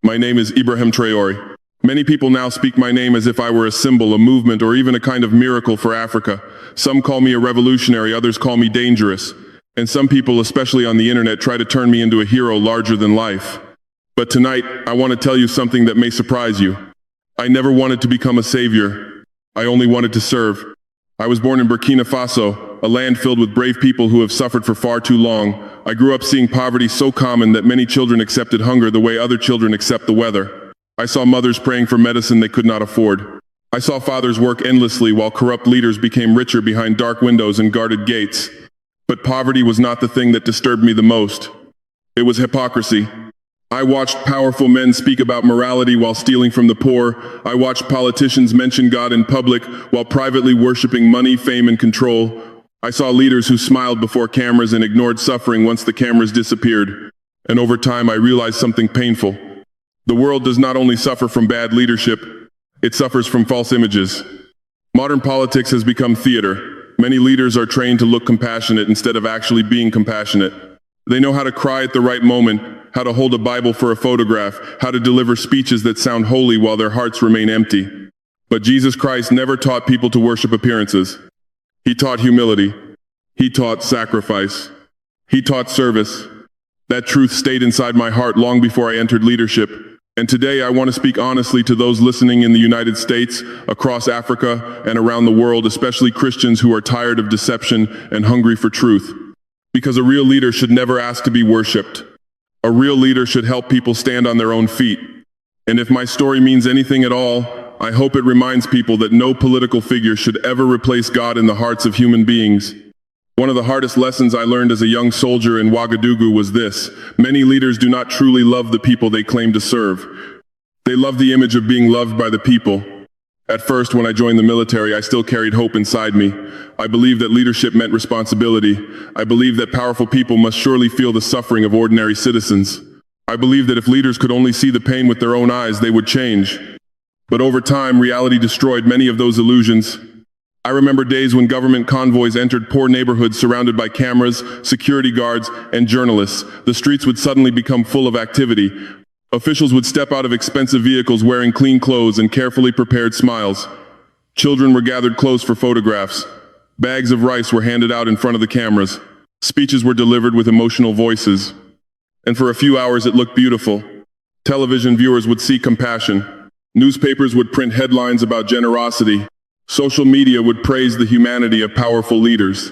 My name is Ibrahim Traoré. Many people now speak my name as if I were a symbol, a movement, or even a kind of miracle for Africa. Some call me a revolutionary, others call me dangerous. And some people, especially on the internet, try to turn me into a hero larger than life. But tonight, I want to tell you something that may surprise you. I never wanted to become a savior. I only wanted to serve. I was born in Burkina Faso, a land filled with brave people who have suffered for far too long. I grew up seeing poverty so common that many children accepted hunger the way other children accept the weather. I saw mothers praying for medicine they could not afford. I saw fathers work endlessly while corrupt leaders became richer behind dark windows and guarded gates. But poverty was not the thing that disturbed me the most. It was hypocrisy. I watched powerful men speak about morality while stealing from the poor. I watched politicians mention God in public while privately worshiping money, fame, and control. I saw leaders who smiled before cameras and ignored suffering once the cameras disappeared. And over time, I realized something painful. The world does not only suffer from bad leadership, it suffers from false images. Modern politics has become theater. Many leaders are trained to look compassionate instead of actually being compassionate. They know how to cry at the right moment, how to hold a Bible for a photograph, how to deliver speeches that sound holy while their hearts remain empty. But Jesus Christ never taught people to worship appearances. He taught humility. He taught sacrifice. He taught service. That truth stayed inside my heart long before I entered leadership. And today I want to speak honestly to those listening in the United States, across Africa, and around the world, especially Christians who are tired of deception and hungry for truth. Because a real leader should never ask to be worshipped. A real leader should help people stand on their own feet. And if my story means anything at all, I hope it reminds people that no political figure should ever replace God in the hearts of human beings. One of the hardest lessons I learned as a young soldier in Ouagadougou was this: many leaders do not truly love the people they claim to serve. They love the image of being loved by the people. At first, when I joined the military, I still carried hope inside me. I believed that leadership meant responsibility. I believed that powerful people must surely feel the suffering of ordinary citizens. I believed that if leaders could only see the pain with their own eyes, they would change. But over time, reality destroyed many of those illusions. I remember days when government convoys entered poor neighborhoods surrounded by cameras, security guards, and journalists. The streets would suddenly become full of activity. Officials would step out of expensive vehicles wearing clean clothes and carefully prepared smiles. Children were gathered close for photographs. Bags of rice were handed out in front of the cameras. Speeches were delivered with emotional voices. And for a few hours it looked beautiful. Television viewers would see compassion. Newspapers would print headlines about generosity. Social media would praise the humanity of powerful leaders.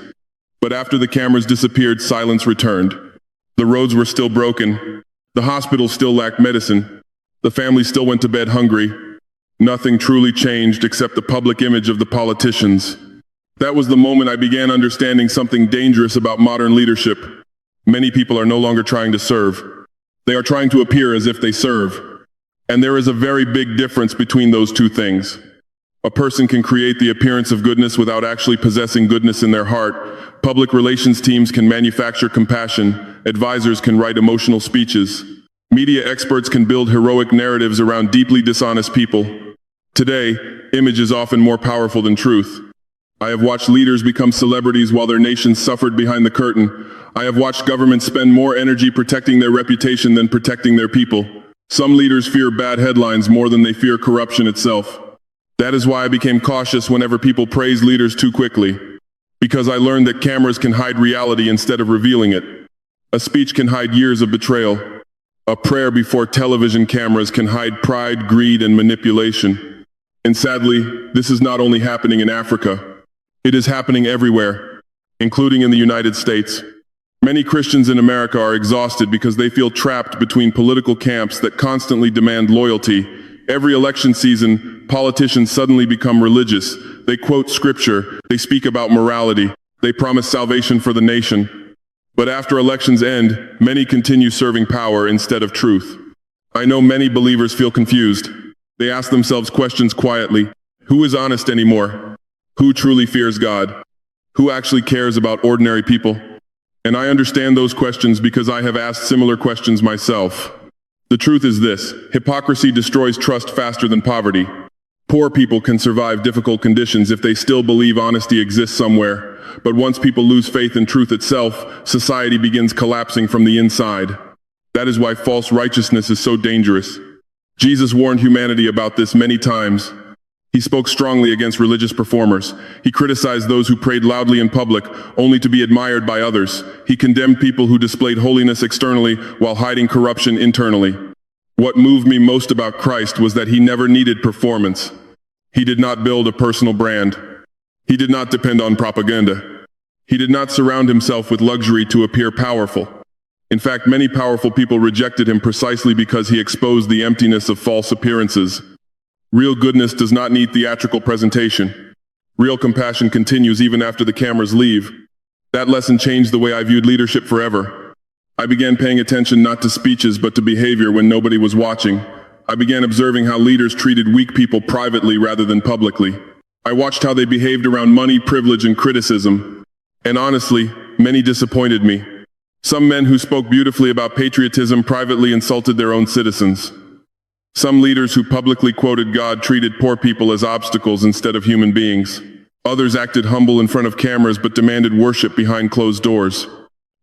But after the cameras disappeared, silence returned. The roads were still broken. The hospitals still lacked medicine. The families still went to bed hungry. Nothing truly changed except the public image of the politicians. That was the moment I began understanding something dangerous about modern leadership. Many people are no longer trying to serve. They are trying to appear as if they serve. And there is a very big difference between those two things. A person can create the appearance of goodness without actually possessing goodness in their heart. Public relations teams can manufacture compassion. Advisors can write emotional speeches. Media experts can build heroic narratives around deeply dishonest people. Today, image is often more powerful than truth. I have watched leaders become celebrities while their nations suffered behind the curtain. I have watched governments spend more energy protecting their reputation than protecting their people. Some leaders fear bad headlines more than they fear corruption itself. That is why I became cautious whenever people praise leaders too quickly. Because I learned that cameras can hide reality instead of revealing it. A speech can hide years of betrayal. A prayer before television cameras can hide pride, greed, and manipulation. And sadly, this is not only happening in Africa. It is happening everywhere, including in the United States. Many Christians in America are exhausted because they feel trapped between political camps that constantly demand loyalty. Every election season, politicians suddenly become religious. They quote scripture, they speak about morality, they promise salvation for the nation. But after elections end, many continue serving power instead of truth. I know many believers feel confused. They ask themselves questions quietly. Who is honest anymore? Who truly fears God? Who actually cares about ordinary people? And I understand those questions because I have asked similar questions myself. The truth is this: hypocrisy destroys trust faster than poverty. Poor people can survive difficult conditions if they still believe honesty exists somewhere. But once people lose faith in truth itself, society begins collapsing from the inside. That is why false righteousness is so dangerous. Jesus warned humanity about this many times. He spoke strongly against religious performers. He criticized those who prayed loudly in public, only to be admired by others. He condemned people who displayed holiness externally while hiding corruption internally. What moved me most about Christ was that he never needed performance. He did not build a personal brand. He did not depend on propaganda. He did not surround himself with luxury to appear powerful. In fact, many powerful people rejected him precisely because he exposed the emptiness of false appearances. Real goodness does not need theatrical presentation. Real compassion continues even after the cameras leave. That lesson changed the way I viewed leadership forever. I began paying attention not to speeches but to behavior when nobody was watching. I began observing how leaders treated weak people privately rather than publicly. I watched how they behaved around money, privilege, and criticism. And honestly, many disappointed me. Some men who spoke beautifully about patriotism privately insulted their own citizens. Some leaders who publicly quoted God treated poor people as obstacles instead of human beings. Others acted humble in front of cameras but demanded worship behind closed doors.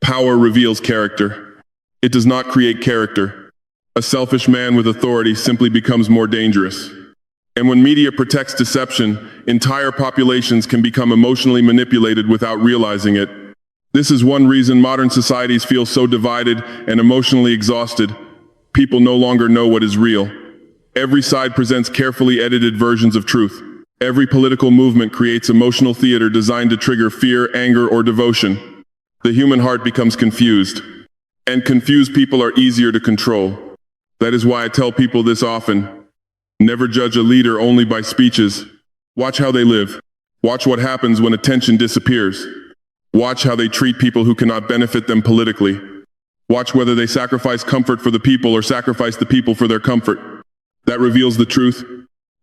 Power reveals character. It does not create character. A selfish man with authority simply becomes more dangerous. And when media protects deception, entire populations can become emotionally manipulated without realizing it. This is one reason modern societies feel so divided and emotionally exhausted. People no longer know what is real. Every side presents carefully edited versions of truth. Every political movement creates emotional theater designed to trigger fear, anger, or devotion. The human heart becomes confused. And confused people are easier to control. That is why I tell people this often. Never judge a leader only by speeches. Watch how they live. Watch what happens when attention disappears. Watch how they treat people who cannot benefit them politically. Watch whether they sacrifice comfort for the people or sacrifice the people for their comfort. That reveals the truth.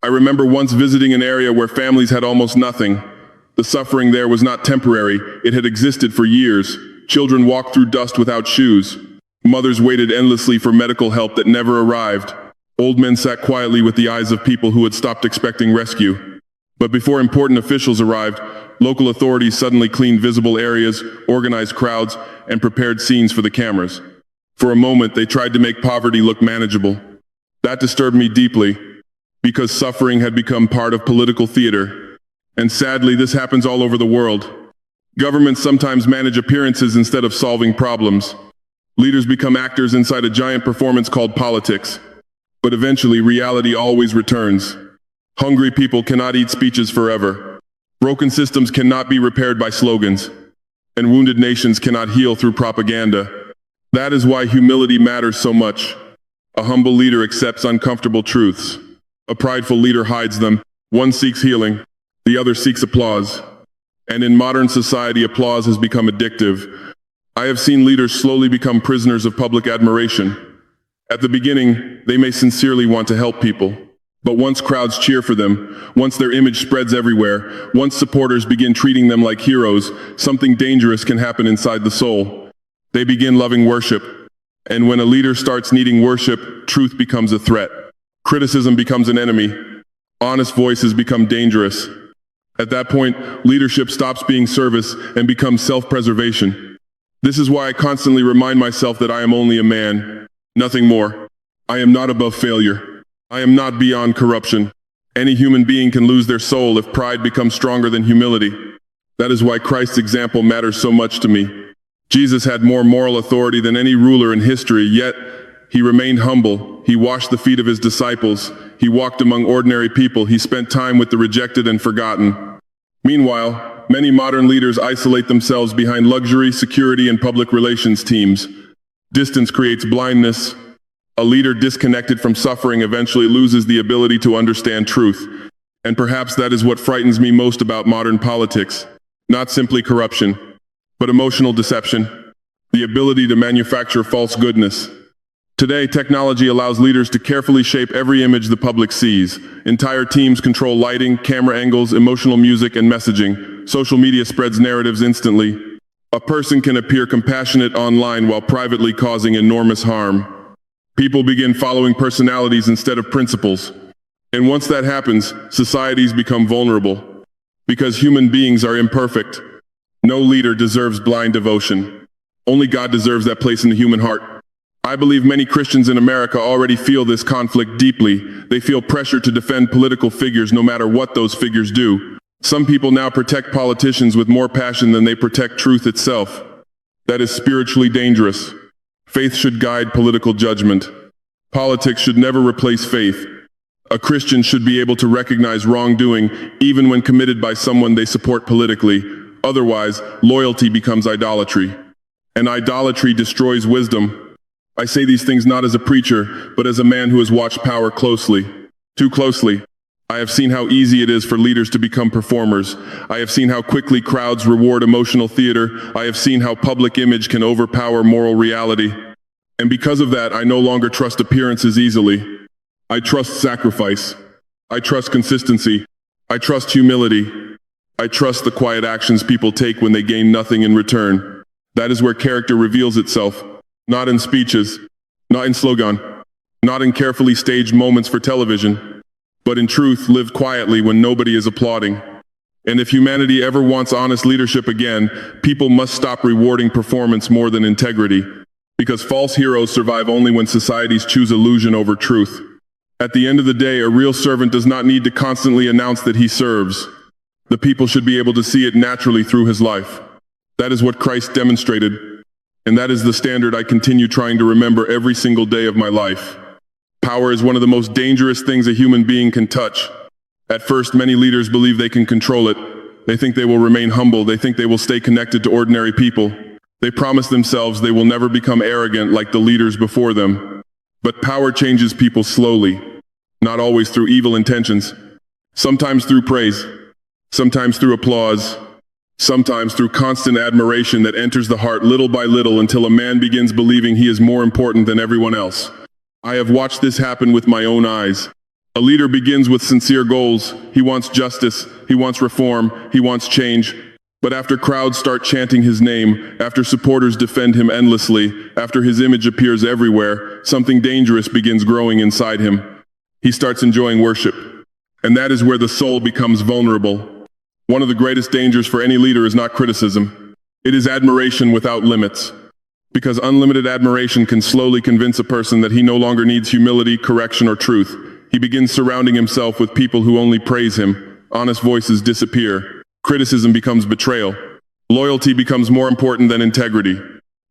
I remember once visiting an area where families had almost nothing. The suffering there was not temporary. It had existed for years. Children walked through dust without shoes. Mothers waited endlessly for medical help that never arrived. Old men sat quietly with the eyes of people who had stopped expecting rescue. But before important officials arrived, local authorities suddenly cleaned visible areas, organized crowds, and prepared scenes for the cameras. For a moment, they tried to make poverty look manageable. That disturbed me deeply, because suffering had become part of political theater. And sadly, this happens all over the world. Governments sometimes manage appearances instead of solving problems. Leaders become actors inside a giant performance called politics. But eventually, reality always returns. Hungry people cannot eat speeches forever. Broken systems cannot be repaired by slogans. And wounded nations cannot heal through propaganda. That is why humility matters so much. A humble leader accepts uncomfortable truths. A prideful leader hides them. One seeks healing, the other seeks applause. And in modern society, applause has become addictive. I have seen leaders slowly become prisoners of public admiration. At the beginning, they may sincerely want to help people. But once crowds cheer for them, once their image spreads everywhere, once supporters begin treating them like heroes, something dangerous can happen inside the soul. They begin loving worship. And when a leader starts needing worship, truth becomes a threat. Criticism becomes an enemy. Honest voices become dangerous. At that point, leadership stops being service and becomes self-preservation. This is why I constantly remind myself that I am only a man, nothing more. I am not above failure. I am not beyond corruption. Any human being can lose their soul if pride becomes stronger than humility. That is why Christ's example matters so much to me. Jesus had more moral authority than any ruler in history, yet he remained humble. He washed the feet of his disciples. He walked among ordinary people. He spent time with the rejected and forgotten. Meanwhile, many modern leaders isolate themselves behind luxury, security, and public relations teams. Distance creates blindness. A leader disconnected from suffering eventually loses the ability to understand truth. And perhaps that is what frightens me most about modern politics. Not simply corruption, but emotional deception. The ability to manufacture false goodness. Today, technology allows leaders to carefully shape every image the public sees. Entire teams control lighting, camera angles, emotional music, and messaging. Social media spreads narratives instantly. A person can appear compassionate online while privately causing enormous harm. People begin following personalities instead of principles. And once that happens, societies become vulnerable. Because human beings are imperfect. No leader deserves blind devotion. Only God deserves that place in the human heart. I believe many Christians in America already feel this conflict deeply. They feel pressure to defend political figures no matter what those figures do. Some people now protect politicians with more passion than they protect truth itself. That is spiritually dangerous. Faith should guide political judgment. Politics should never replace faith. A Christian should be able to recognize wrongdoing even when committed by someone they support politically. Otherwise, loyalty becomes idolatry. And idolatry destroys wisdom. I say these things not as a preacher, but as a man who has watched power closely. Too closely. I have seen how easy it is for leaders to become performers. I have seen how quickly crowds reward emotional theater. I have seen how public image can overpower moral reality. And because of that, I no longer trust appearances easily. I trust sacrifice. I trust consistency. I trust humility. I trust the quiet actions people take when they gain nothing in return. That is where character reveals itself. Not in speeches, not in slogan, not in carefully staged moments for television, but in truth lived quietly when nobody is applauding. And if humanity ever wants honest leadership again, people must stop rewarding performance more than integrity, because false heroes survive only when societies choose illusion over truth. At the end of the day, a real servant does not need to constantly announce that he serves. The people should be able to see it naturally through his life. That is what Christ demonstrated. And that is the standard I continue trying to remember every single day of my life. Power is one of the most dangerous things a human being can touch. At first, many leaders believe they can control it. They think they will remain humble. They think they will stay connected to ordinary people. They promise themselves they will never become arrogant like the leaders before them. But power changes people slowly, not always through evil intentions. Sometimes through praise, sometimes through applause, sometimes through constant admiration that enters the heart little by little until a man begins believing he is more important than everyone else. I have watched this happen with my own eyes. A leader begins with sincere goals. He wants justice, he wants reform, he wants change. But after crowds start chanting his name, after supporters defend him endlessly, after his image appears everywhere, something dangerous begins growing inside him. He starts enjoying worship. And that is where the soul becomes vulnerable. One of the greatest dangers for any leader is not criticism. It is admiration without limits. Because unlimited admiration can slowly convince a person that he no longer needs humility, correction, or truth. He begins surrounding himself with people who only praise him. Honest voices disappear. Criticism becomes betrayal. Loyalty becomes more important than integrity.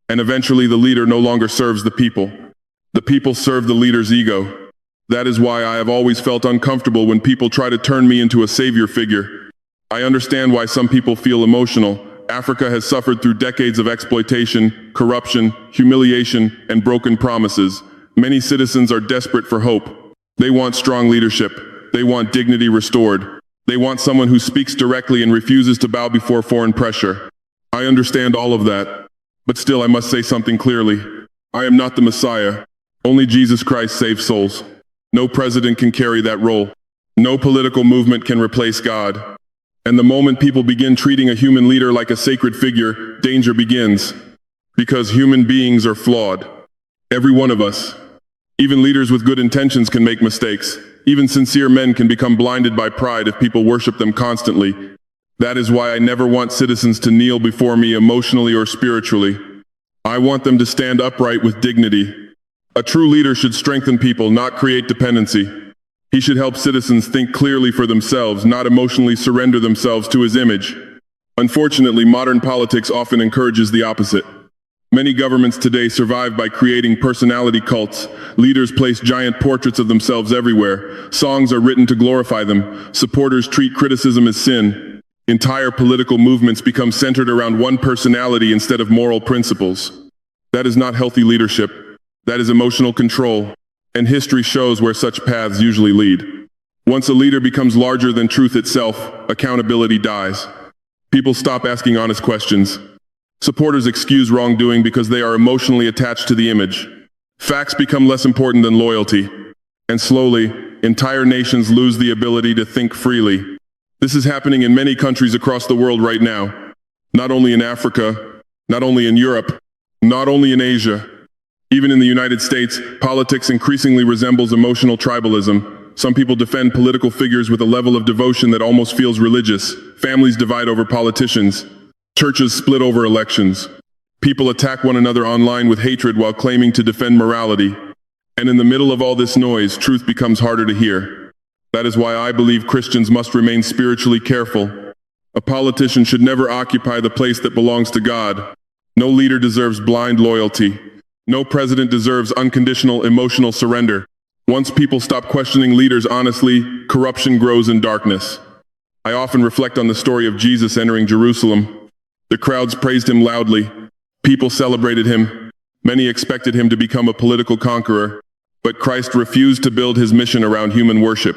And eventually the leader no longer serves the people. The people serve the leader's ego. That is why I have always felt uncomfortable when people try to turn me into a savior figure. I understand why some people feel emotional. Africa has suffered through decades of exploitation, corruption, humiliation, and broken promises. Many citizens are desperate for hope. They want strong leadership. They want dignity restored. They want someone who speaks directly and refuses to bow before foreign pressure. I understand all of that. But still, I must say something clearly. I am not the Messiah. Only Jesus Christ saves souls. No president can carry that role. No political movement can replace God. And the moment people begin treating a human leader like a sacred figure, danger begins. Because human beings are flawed. Every one of us. Even leaders with good intentions can make mistakes. Even sincere men can become blinded by pride if people worship them constantly. That is why I never want citizens to kneel before me emotionally or spiritually. I want them to stand upright with dignity. A true leader should strengthen people, not create dependency. He should help citizens think clearly for themselves, not emotionally surrender themselves to his image. Unfortunately, modern politics often encourages the opposite. Many governments today survive by creating personality cults. Leaders place giant portraits of themselves everywhere. Songs are written to glorify them. Supporters treat criticism as sin. Entire political movements become centered around one personality instead of moral principles. That is not healthy leadership. That is emotional control. And history shows where such paths usually lead. Once a leader becomes larger than truth itself, accountability dies. People stop asking honest questions. Supporters excuse wrongdoing because they are emotionally attached to the image. Facts become less important than loyalty. And slowly, entire nations lose the ability to think freely. This is happening in many countries across the world right now. Not only in Africa, not only in Europe, not only in Asia. Even in the United States, politics increasingly resembles emotional tribalism. Some people defend political figures with a level of devotion that almost feels religious. Families divide over politicians. Churches split over elections. People attack one another online with hatred while claiming to defend morality. And in the middle of all this noise, truth becomes harder to hear. That is why I believe Christians must remain spiritually careful. A politician should never occupy the place that belongs to God. No leader deserves blind loyalty. No president deserves unconditional emotional surrender. Once people stop questioning leaders honestly, corruption grows in darkness. I often reflect on the story of Jesus entering Jerusalem. The crowds praised him loudly. People celebrated him. Many expected him to become a political conqueror. But Christ refused to build his mission around human worship.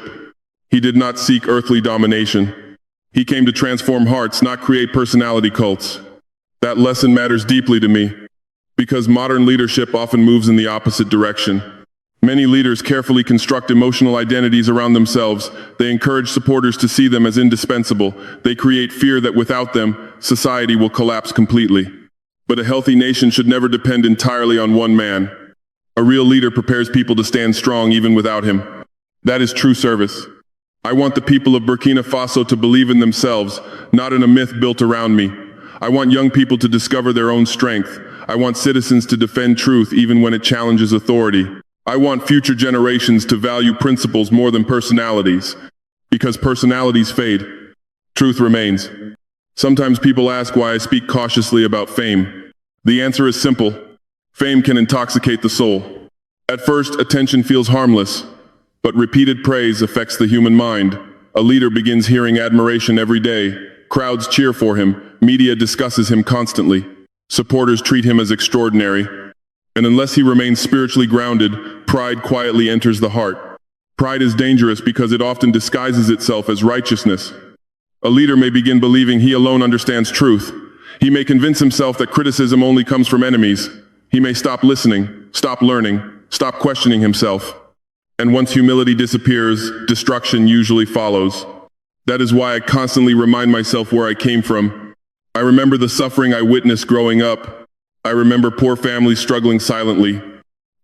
He did not seek earthly domination. He came to transform hearts, not create personality cults. That lesson matters deeply to me, because modern leadership often moves in the opposite direction. Many leaders carefully construct emotional identities around themselves. They encourage supporters to see them as indispensable. They create fear that without them, society will collapse completely. But a healthy nation should never depend entirely on one man. A real leader prepares people to stand strong even without him. That is true service. I want the people of Burkina Faso to believe in themselves, not in a myth built around me. I want young people to discover their own strength. I want citizens to defend truth even when it challenges authority. I want future generations to value principles more than personalities. Because personalities fade, truth remains. Sometimes people ask why I speak cautiously about fame. The answer is simple. Fame can intoxicate the soul. At first, attention feels harmless, but repeated praise affects the human mind. A leader begins hearing admiration every day. Crowds cheer for him. Media discusses him constantly. Supporters treat him as extraordinary. And unless he remains spiritually grounded, pride quietly enters the heart. Pride is dangerous because it often disguises itself as righteousness. A leader may begin believing he alone understands truth. He may convince himself that criticism only comes from enemies. He may stop listening, stop learning, stop questioning himself. And once humility disappears, destruction usually follows. That is why I constantly remind myself where I came from. I remember the suffering I witnessed growing up. I remember poor families struggling silently.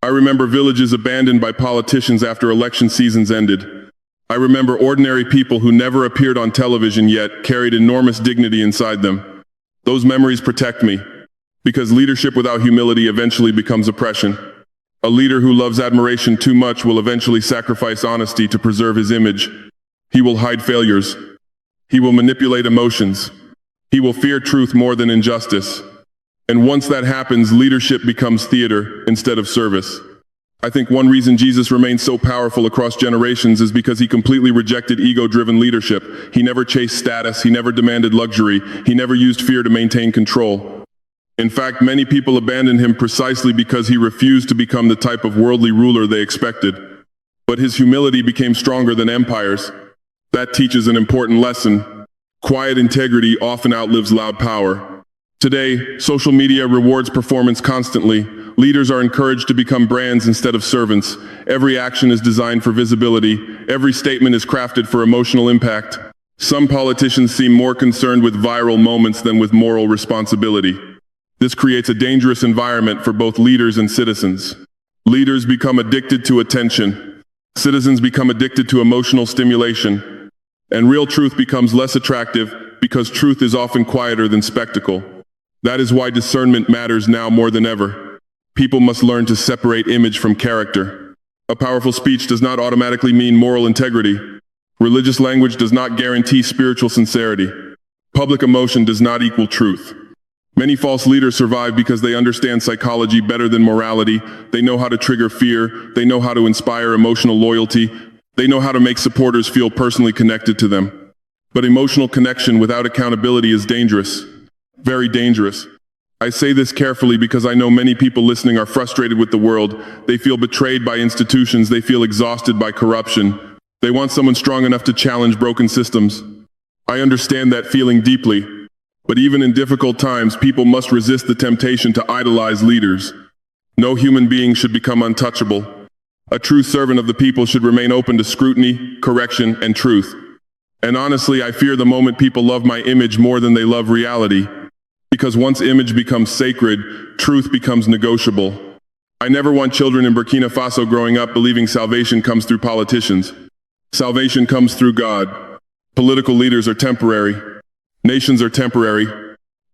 I remember villages abandoned by politicians after election seasons ended. I remember ordinary people who never appeared on television yet carried enormous dignity inside them. Those memories protect me, because leadership without humility eventually becomes oppression. A leader who loves admiration too much will eventually sacrifice honesty to preserve his image. He will hide failures. He will manipulate emotions. He will fear truth more than injustice. And once that happens, leadership becomes theater instead of service. I think one reason Jesus remained so powerful across generations is because he completely rejected ego-driven leadership. He never chased status. He never demanded luxury. He never used fear to maintain control. In fact, many people abandoned him precisely because he refused to become the type of worldly ruler they expected. But his humility became stronger than empires. That teaches an important lesson. Quiet integrity often outlives loud power. Today, social media rewards performance constantly. Leaders are encouraged to become brands instead of servants. Every action is designed for visibility. Every statement is crafted for emotional impact. Some politicians seem more concerned with viral moments than with moral responsibility. This creates a dangerous environment for both leaders and citizens. Leaders become addicted to attention. Citizens become addicted to emotional stimulation. And real truth becomes less attractive because truth is often quieter than spectacle. That is why discernment matters now more than ever. People must learn to separate image from character. A powerful speech does not automatically mean moral integrity. Religious language does not guarantee spiritual sincerity. Public emotion does not equal truth. Many false leaders survive because they understand psychology better than morality. They know how to trigger fear. They know how to inspire emotional loyalty. They know how to make supporters feel personally connected to them. But emotional connection without accountability is dangerous. Very dangerous. I say this carefully because I know many people listening are frustrated with the world. They feel betrayed by institutions. They feel exhausted by corruption. They want someone strong enough to challenge broken systems. I understand that feeling deeply. But even in difficult times, people must resist the temptation to idolize leaders. No human being should become untouchable. A true servant of the people should remain open to scrutiny, correction, and truth. And honestly, I fear the moment people love my image more than they love reality. Because once image becomes sacred, truth becomes negotiable. I never want children in Burkina Faso growing up believing salvation comes through politicians. Salvation comes through God. Political leaders are temporary. Nations are temporary.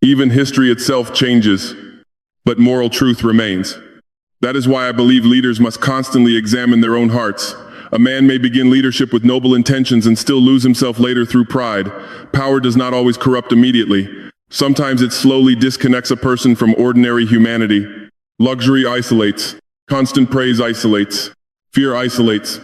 Even history itself changes. but moral truth remains. That is why I believe leaders must constantly examine their own hearts. A man may begin leadership with noble intentions and still lose himself later through pride. Power does not always corrupt immediately. Sometimes it slowly disconnects a person from ordinary humanity. Luxury isolates. Constant praise isolates. Fear isolates.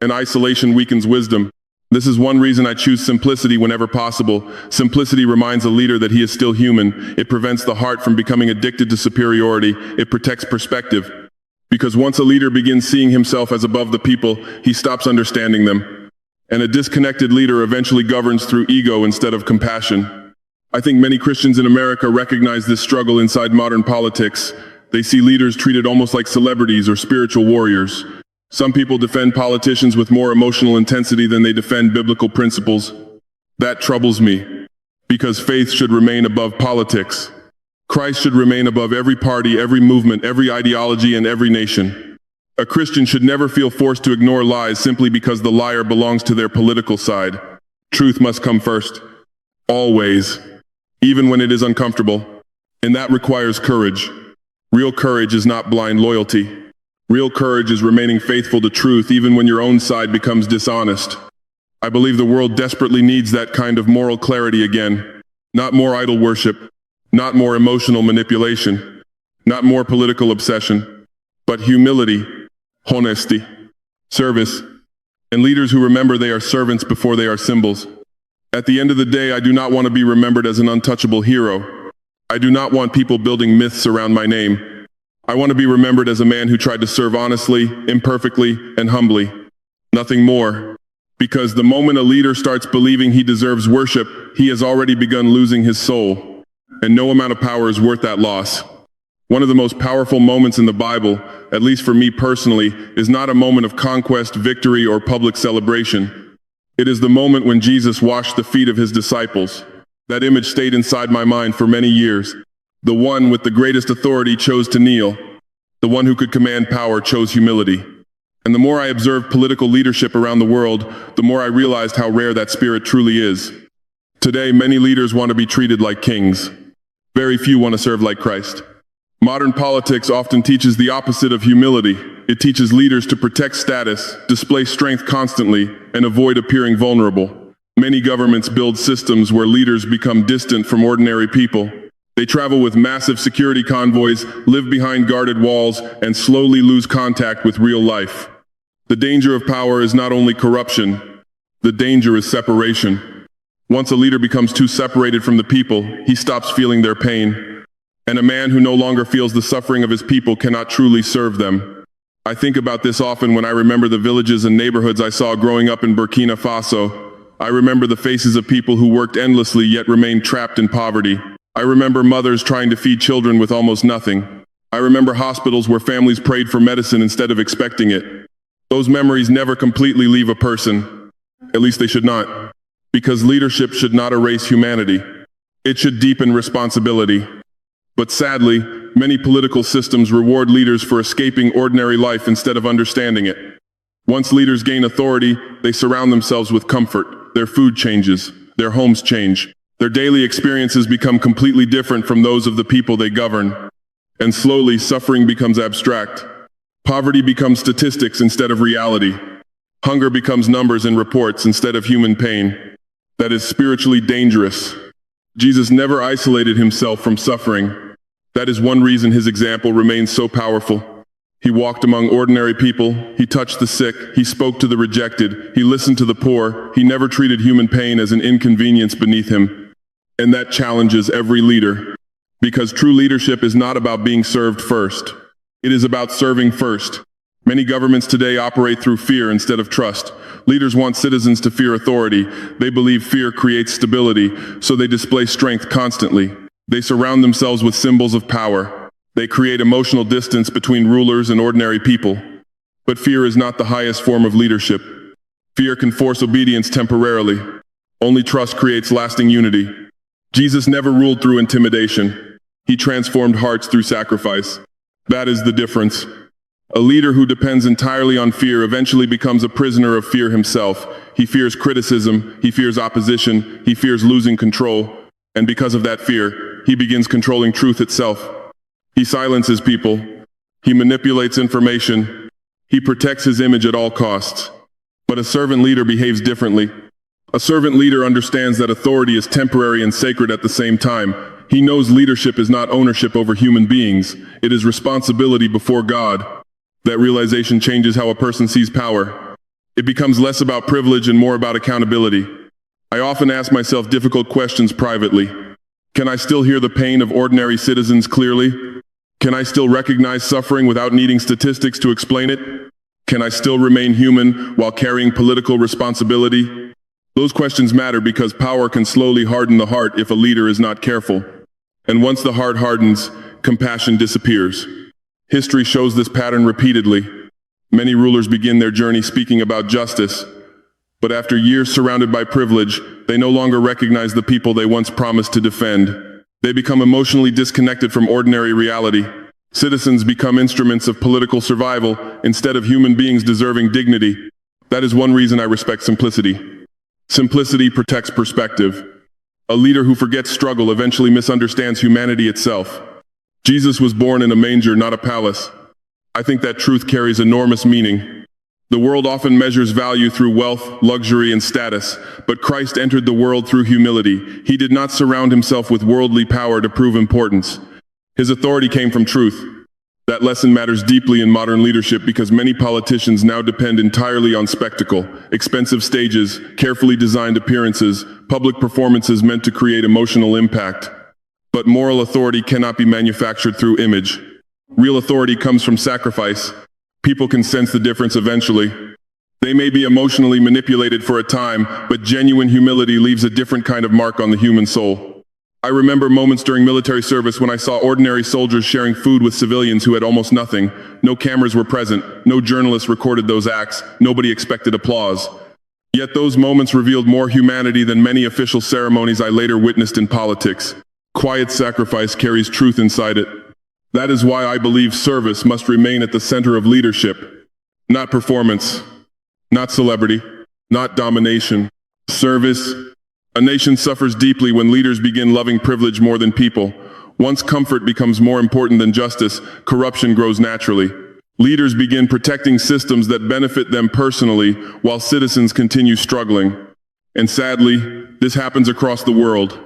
And isolation weakens wisdom. This is one reason I choose simplicity whenever possible. Simplicity reminds a leader that he is still human. It prevents the heart from becoming addicted to superiority. It protects perspective. Because once a leader begins seeing himself as above the people, he stops understanding them. And a disconnected leader eventually governs through ego instead of compassion. I think many Christians in America recognize this struggle inside modern politics. They see leaders treated almost like celebrities or spiritual warriors. Some people defend politicians with more emotional intensity than they defend biblical principles. That troubles me, because faith should remain above politics. Christ should remain above every party, every movement, every ideology, and every nation. A Christian should never feel forced to ignore lies simply because the liar belongs to their political side. Truth must come first. Always. Even when it is uncomfortable. And that requires courage. Real courage is not blind loyalty. Real courage is remaining faithful to truth even when your own side becomes dishonest. I believe the world desperately needs that kind of moral clarity again. Not more idol worship. Not more emotional manipulation. Not more political obsession. But humility, honesty, service, and leaders who remember they are servants before they are symbols. At the end of the day, I do not want to be remembered as an untouchable hero. I do not want people building myths around my name. I want to be remembered as a man who tried to serve honestly, imperfectly, and humbly. Nothing more. Because the moment a leader starts believing he deserves worship, he has already begun losing his soul. And no amount of power is worth that loss. One of the most powerful moments in the Bible, at least for me personally, is not a moment of conquest, victory, or public celebration. It is the moment when Jesus washed the feet of his disciples. That image stayed inside my mind for many years. The one with the greatest authority chose to kneel. The one who could command power chose humility. And the more I observed political leadership around the world, the more I realized how rare that spirit truly is. Today, many leaders want to be treated like kings. Very few want to serve like Christ. Modern politics often teaches the opposite of humility. It teaches leaders to protect status, display strength constantly, and avoid appearing vulnerable. Many governments build systems where leaders become distant from ordinary people. They travel with massive security convoys, live behind guarded walls, and slowly lose contact with real life. The danger of power is not only corruption, the danger is separation. Once a leader becomes too separated from the people, he stops feeling their pain. And a man who no longer feels the suffering of his people cannot truly serve them. I think about this often when I remember the villages and neighborhoods I saw growing up in Burkina Faso. I remember the faces of people who worked endlessly yet remained trapped in poverty. I remember mothers trying to feed children with almost nothing. I remember hospitals where families prayed for medicine instead of expecting it. Those memories never completely leave a person. At least they should not. Because leadership should not erase humanity. It should deepen responsibility. But sadly, many political systems reward leaders for escaping ordinary life instead of understanding it. Once leaders gain authority, they surround themselves with comfort. Their food changes. Their homes change. Their daily experiences become completely different from those of the people they govern. And slowly, suffering becomes abstract. Poverty becomes statistics instead of reality. Hunger becomes numbers in reports instead of human pain. That is spiritually dangerous. Jesus never isolated himself from suffering. That is one reason his example remains so powerful. He walked among ordinary people, he touched the sick, he spoke to the rejected, he listened to the poor, he never treated human pain as an inconvenience beneath him. And that challenges every leader. Because true leadership is not about being served first. It is about serving first. Many governments today operate through fear instead of trust. Leaders want citizens to fear authority. They believe fear creates stability, so they display strength constantly. They surround themselves with symbols of power. They create emotional distance between rulers and ordinary people. But fear is not the highest form of leadership. Fear can force obedience temporarily. Only trust creates lasting unity. Jesus never ruled through intimidation. He transformed hearts through sacrifice. That is the difference. A leader who depends entirely on fear eventually becomes a prisoner of fear himself. He fears criticism, he fears opposition, he fears losing control. And because of that fear, he begins controlling truth itself. He silences people. He manipulates information. He protects his image at all costs. But a servant leader behaves differently. A servant leader understands that authority is temporary and sacred at the same time. He knows leadership is not ownership over human beings. It is responsibility before God. That realization changes how a person sees power. It becomes less about privilege and more about accountability. I often ask myself difficult questions privately. Can I still hear the pain of ordinary citizens clearly? Can I still recognize suffering without needing statistics to explain it? Can I still remain human while carrying political responsibility? Those questions matter because power can slowly harden the heart if a leader is not careful. And once the heart hardens, compassion disappears. History shows this pattern repeatedly. Many rulers begin their journey speaking about justice, but after years surrounded by privilege, they no longer recognize the people they once promised to defend. They become emotionally disconnected from ordinary reality. Citizens become instruments of political survival instead of human beings deserving dignity. That is one reason I respect simplicity. Simplicity protects perspective. A leader who forgets struggle eventually misunderstands humanity itself. Jesus was born in a manger, not a palace. I think that truth carries enormous meaning. The world often measures value through wealth, luxury, and status, but Christ entered the world through humility. He did not surround himself with worldly power to prove importance. His authority came from truth. That lesson matters deeply in modern leadership because many politicians now depend entirely on spectacle, expensive stages, carefully designed appearances, public performances meant to create emotional impact. But moral authority cannot be manufactured through image. Real authority comes from sacrifice. People can sense the difference eventually. They may be emotionally manipulated for a time, but genuine humility leaves a different kind of mark on the human soul. I remember moments during military service when I saw ordinary soldiers sharing food with civilians who had almost nothing. No cameras were present, no journalists recorded those acts, nobody expected applause. Yet those moments revealed more humanity than many official ceremonies I later witnessed in politics. Quiet sacrifice carries truth inside it. That is why I believe service must remain at the center of leadership. Not performance, not celebrity, not domination. Service. A nation suffers deeply when leaders begin loving privilege more than people. Once comfort becomes more important than justice, corruption grows naturally. Leaders begin protecting systems that benefit them personally while citizens continue struggling. And sadly, this happens across the world.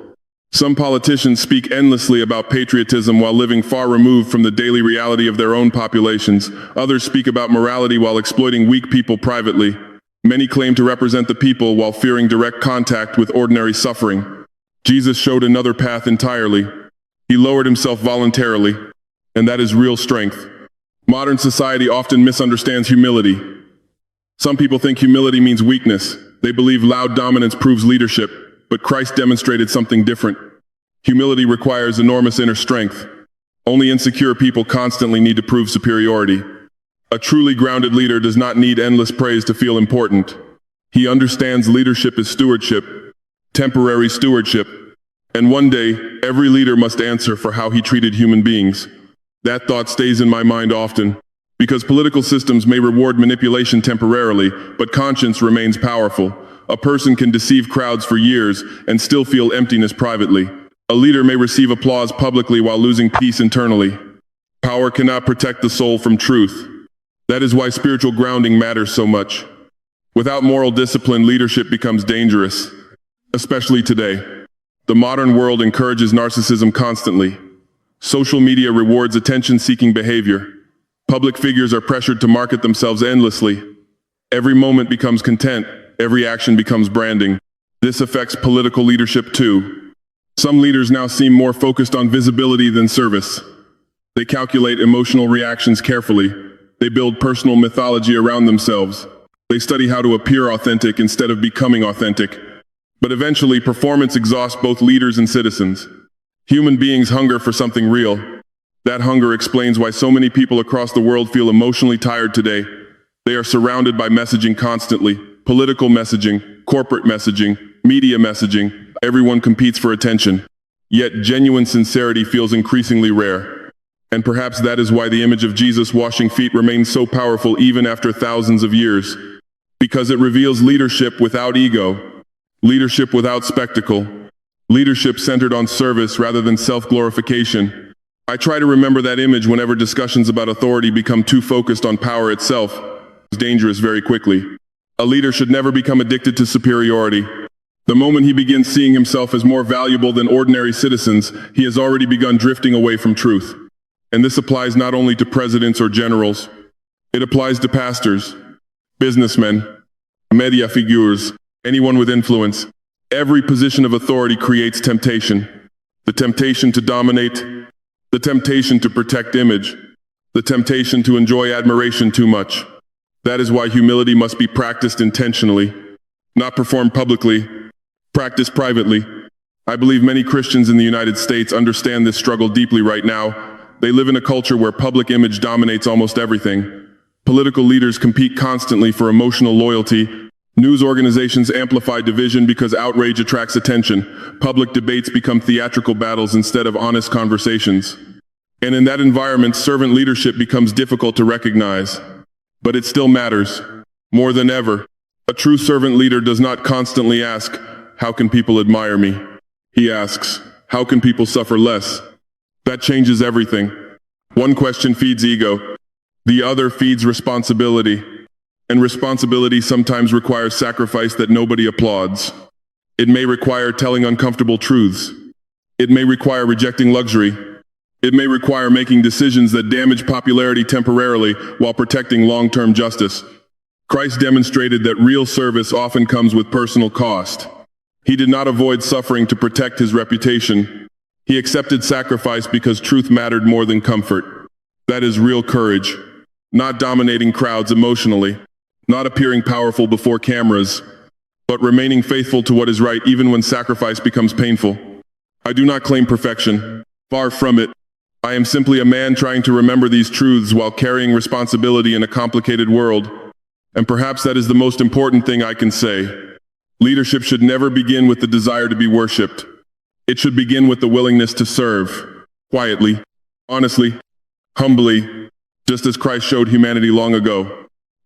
Some politicians speak endlessly about patriotism while living far removed from the daily reality of their own populations. Others speak about morality while exploiting weak people privately. Many claim to represent the people while fearing direct contact with ordinary suffering. Jesus showed another path entirely. He lowered himself voluntarily, and that is real strength. Modern society often misunderstands humility. Some people think humility means weakness. They believe loud dominance proves leadership, but Christ demonstrated something different. Humility requires enormous inner strength. Only insecure people constantly need to prove superiority. A truly grounded leader does not need endless praise to feel important. He understands leadership is stewardship, temporary stewardship, and one day, every leader must answer for how he treated human beings. That thought stays in my mind often, because political systems may reward manipulation temporarily, but conscience remains powerful. A person can deceive crowds for years and still feel emptiness privately. A leader may receive applause publicly while losing peace internally. Power cannot protect the soul from truth. That is why spiritual grounding matters so much. Without moral discipline, leadership becomes dangerous, especially today. The modern world encourages narcissism constantly. Social media rewards attention-seeking behavior. Public figures are pressured to market themselves endlessly. Every moment becomes content. Every action becomes branding. This affects political leadership too. Some leaders now seem more focused on visibility than service. They calculate emotional reactions carefully. They build personal mythology around themselves. They study how to appear authentic instead of becoming authentic. But eventually, performance exhausts both leaders and citizens. Human beings hunger for something real. That hunger explains why so many people across the world feel emotionally tired today. They are surrounded by messaging constantly. Political messaging, corporate messaging, media messaging. Everyone competes for attention. Yet genuine sincerity feels increasingly rare. And perhaps that is why the image of Jesus washing feet remains so powerful even after thousands of years. Because it reveals leadership without ego, leadership without spectacle, leadership centered on service rather than self-glorification. I try to remember that image whenever discussions about authority become too focused on power itself. It's dangerous very quickly. A leader should never become addicted to superiority. The moment he begins seeing himself as more valuable than ordinary citizens, he has already begun drifting away from truth. And this applies not only to presidents or generals. It applies to pastors, businessmen, media figures, anyone with influence. Every position of authority creates temptation. The temptation to dominate, the temptation to protect image, the temptation to enjoy admiration too much. That is why humility must be practiced intentionally, not performed publicly, practiced privately. I believe many Christians in the United States understand this struggle deeply right now. They live in a culture where public image dominates almost everything. Political leaders compete constantly for emotional loyalty. News organizations amplify division because outrage attracts attention. Public debates become theatrical battles instead of honest conversations. And in that environment, servant leadership becomes difficult to recognize. But it still matters. More than ever, a true servant leader does not constantly ask, "How can people admire me?" He asks, "How can people suffer less?" That changes everything. One question feeds ego. The other feeds responsibility. And responsibility sometimes requires sacrifice that nobody applauds. It may require telling uncomfortable truths. It may require rejecting luxury. It may require making decisions that damage popularity temporarily while protecting long-term justice. Christ demonstrated that real service often comes with personal cost. He did not avoid suffering to protect his reputation. He accepted sacrifice because truth mattered more than comfort. That is real courage. Not dominating crowds emotionally. Not appearing powerful before cameras, but remaining faithful to what is right even when sacrifice becomes painful. I do not claim perfection. Far from it. I am simply a man trying to remember these truths while carrying responsibility in a complicated world. And perhaps that is the most important thing I can say. Leadership should never begin with the desire to be worshipped. It should begin with the willingness to serve. Quietly, honestly, humbly, just as Christ showed humanity long ago.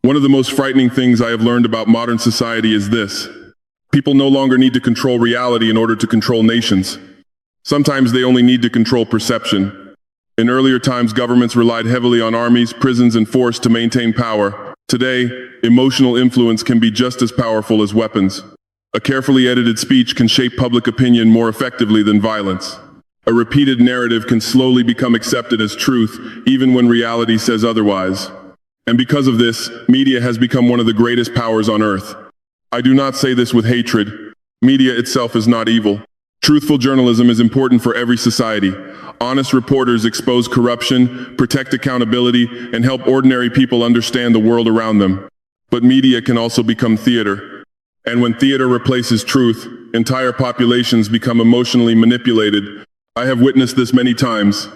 One of the most frightening things I have learned about modern society is this. People no longer need to control reality in order to control nations. Sometimes they only need to control perception. In earlier times, governments relied heavily on armies, prisons, and force to maintain power. Today, emotional influence can be just as powerful as weapons. A carefully edited speech can shape public opinion more effectively than violence. A repeated narrative can slowly become accepted as truth, even when reality says otherwise. And because of this, media has become one of the greatest powers on earth. I do not say this with hatred. Media itself is not evil. Truthful journalism is important for every society. Honest reporters expose corruption, protect accountability, and help ordinary people understand the world around them. But media can also become theater. And when theater replaces truth, entire populations become emotionally manipulated. I have witnessed this many times.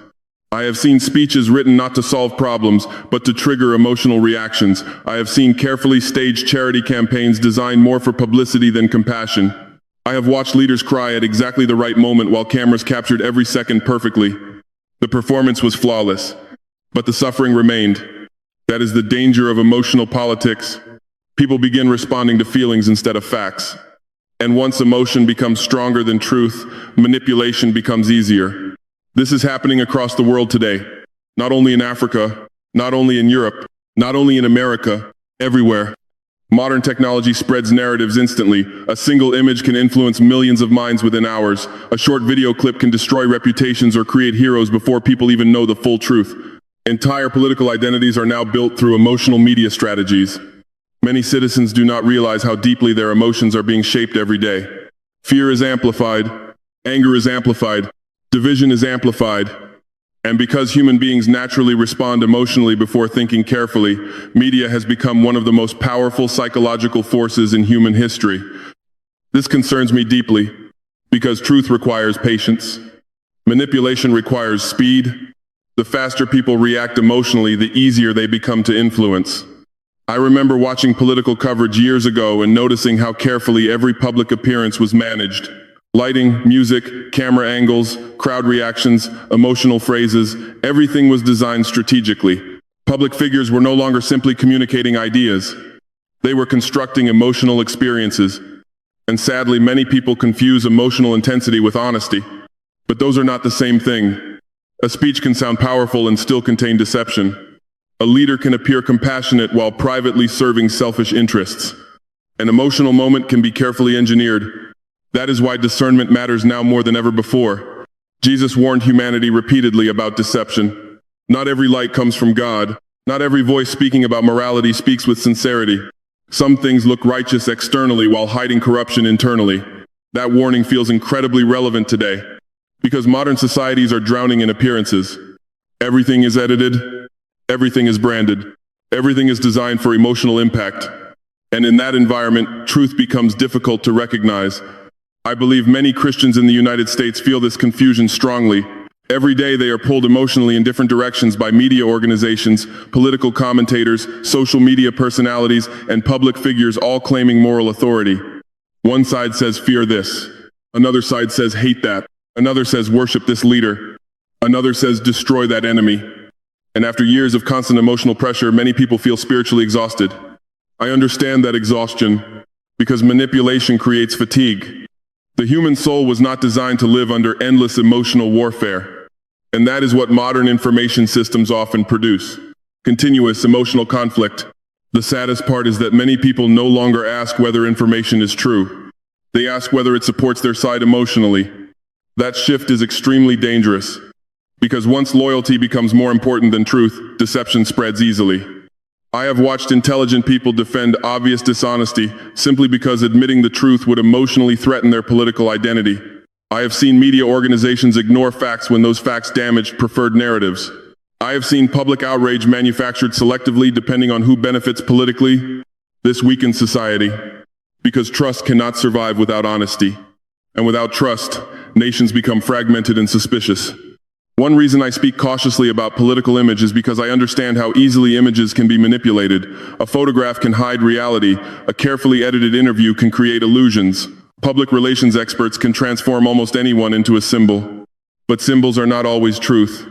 I have seen speeches written not to solve problems, but to trigger emotional reactions. I have seen carefully staged charity campaigns designed more for publicity than compassion. I have watched leaders cry at exactly the right moment while cameras captured every second perfectly. The performance was flawless, but the suffering remained. That is the danger of emotional politics. People begin responding to feelings instead of facts. And once emotion becomes stronger than truth, manipulation becomes easier. This is happening across the world today. Not only in Africa, not only in Europe, not only in America, everywhere. Modern technology spreads narratives instantly. A single image can influence millions of minds within hours. A short video clip can destroy reputations or create heroes before people even know the full truth. Entire political identities are now built through emotional media strategies. Many citizens do not realize how deeply their emotions are being shaped every day. Fear is amplified. Anger is amplified. Division is amplified. And because human beings naturally respond emotionally before thinking carefully, media has become one of the most powerful psychological forces in human history. This concerns me deeply, because truth requires patience. Manipulation requires speed. The faster people react emotionally, the easier they become to influence. I remember watching political coverage years ago and noticing how carefully every public appearance was managed. Lighting, music, camera angles, crowd reactions, emotional phrases, everything was designed strategically. Public figures were no longer simply communicating ideas. They were constructing emotional experiences. And sadly, many people confuse emotional intensity with honesty. But those are not the same thing. A speech can sound powerful and still contain deception. A leader can appear compassionate while privately serving selfish interests. An emotional moment can be carefully engineered. That is why discernment matters now more than ever before. Jesus warned humanity repeatedly about deception. Not every light comes from God. Not every voice speaking about morality speaks with sincerity. Some things look righteous externally while hiding corruption internally. That warning feels incredibly relevant today, because modern societies are drowning in appearances. Everything is edited. Everything is branded. Everything is designed for emotional impact. And in that environment, truth becomes difficult to recognize. I believe many Christians in the United States feel this confusion strongly. Every day they are pulled emotionally in different directions by media organizations, political commentators, social media personalities, and public figures, all claiming moral authority. One side says fear this. Another side says hate that. Another says worship this leader. Another says destroy that enemy. And after years of constant emotional pressure, many people feel spiritually exhausted. I understand that exhaustion, because manipulation creates fatigue. The human soul was not designed to live under endless emotional warfare. And that is what modern information systems often produce. Continuous emotional conflict. The saddest part is that many people no longer ask whether information is true. They ask whether it supports their side emotionally. That shift is extremely dangerous, because once loyalty becomes more important than truth, deception spreads easily. I have watched intelligent people defend obvious dishonesty simply because admitting the truth would emotionally threaten their political identity. I have seen media organizations ignore facts when those facts damage preferred narratives. I have seen public outrage manufactured selectively depending on who benefits politically. This weakens society, because trust cannot survive without honesty. And without trust, nations become fragmented and suspicious. One reason I speak cautiously about political image is because I understand how easily images can be manipulated. A photograph can hide reality. A carefully edited interview can create illusions. Public relations experts can transform almost anyone into a symbol. But symbols are not always truth.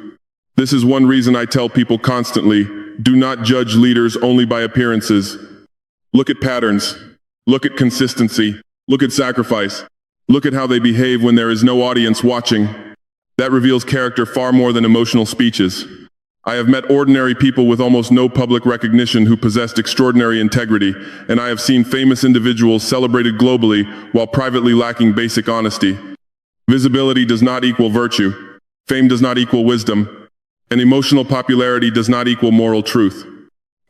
This is one reason I tell people constantly, do not judge leaders only by appearances. Look at patterns. Look at consistency. Look at sacrifice. Look at how they behave when there is no audience watching. That reveals character far more than emotional speeches. I have met ordinary people with almost no public recognition who possessed extraordinary integrity, and I have seen famous individuals celebrated globally while privately lacking basic honesty. Visibility does not equal virtue. Fame does not equal wisdom. And emotional popularity does not equal moral truth.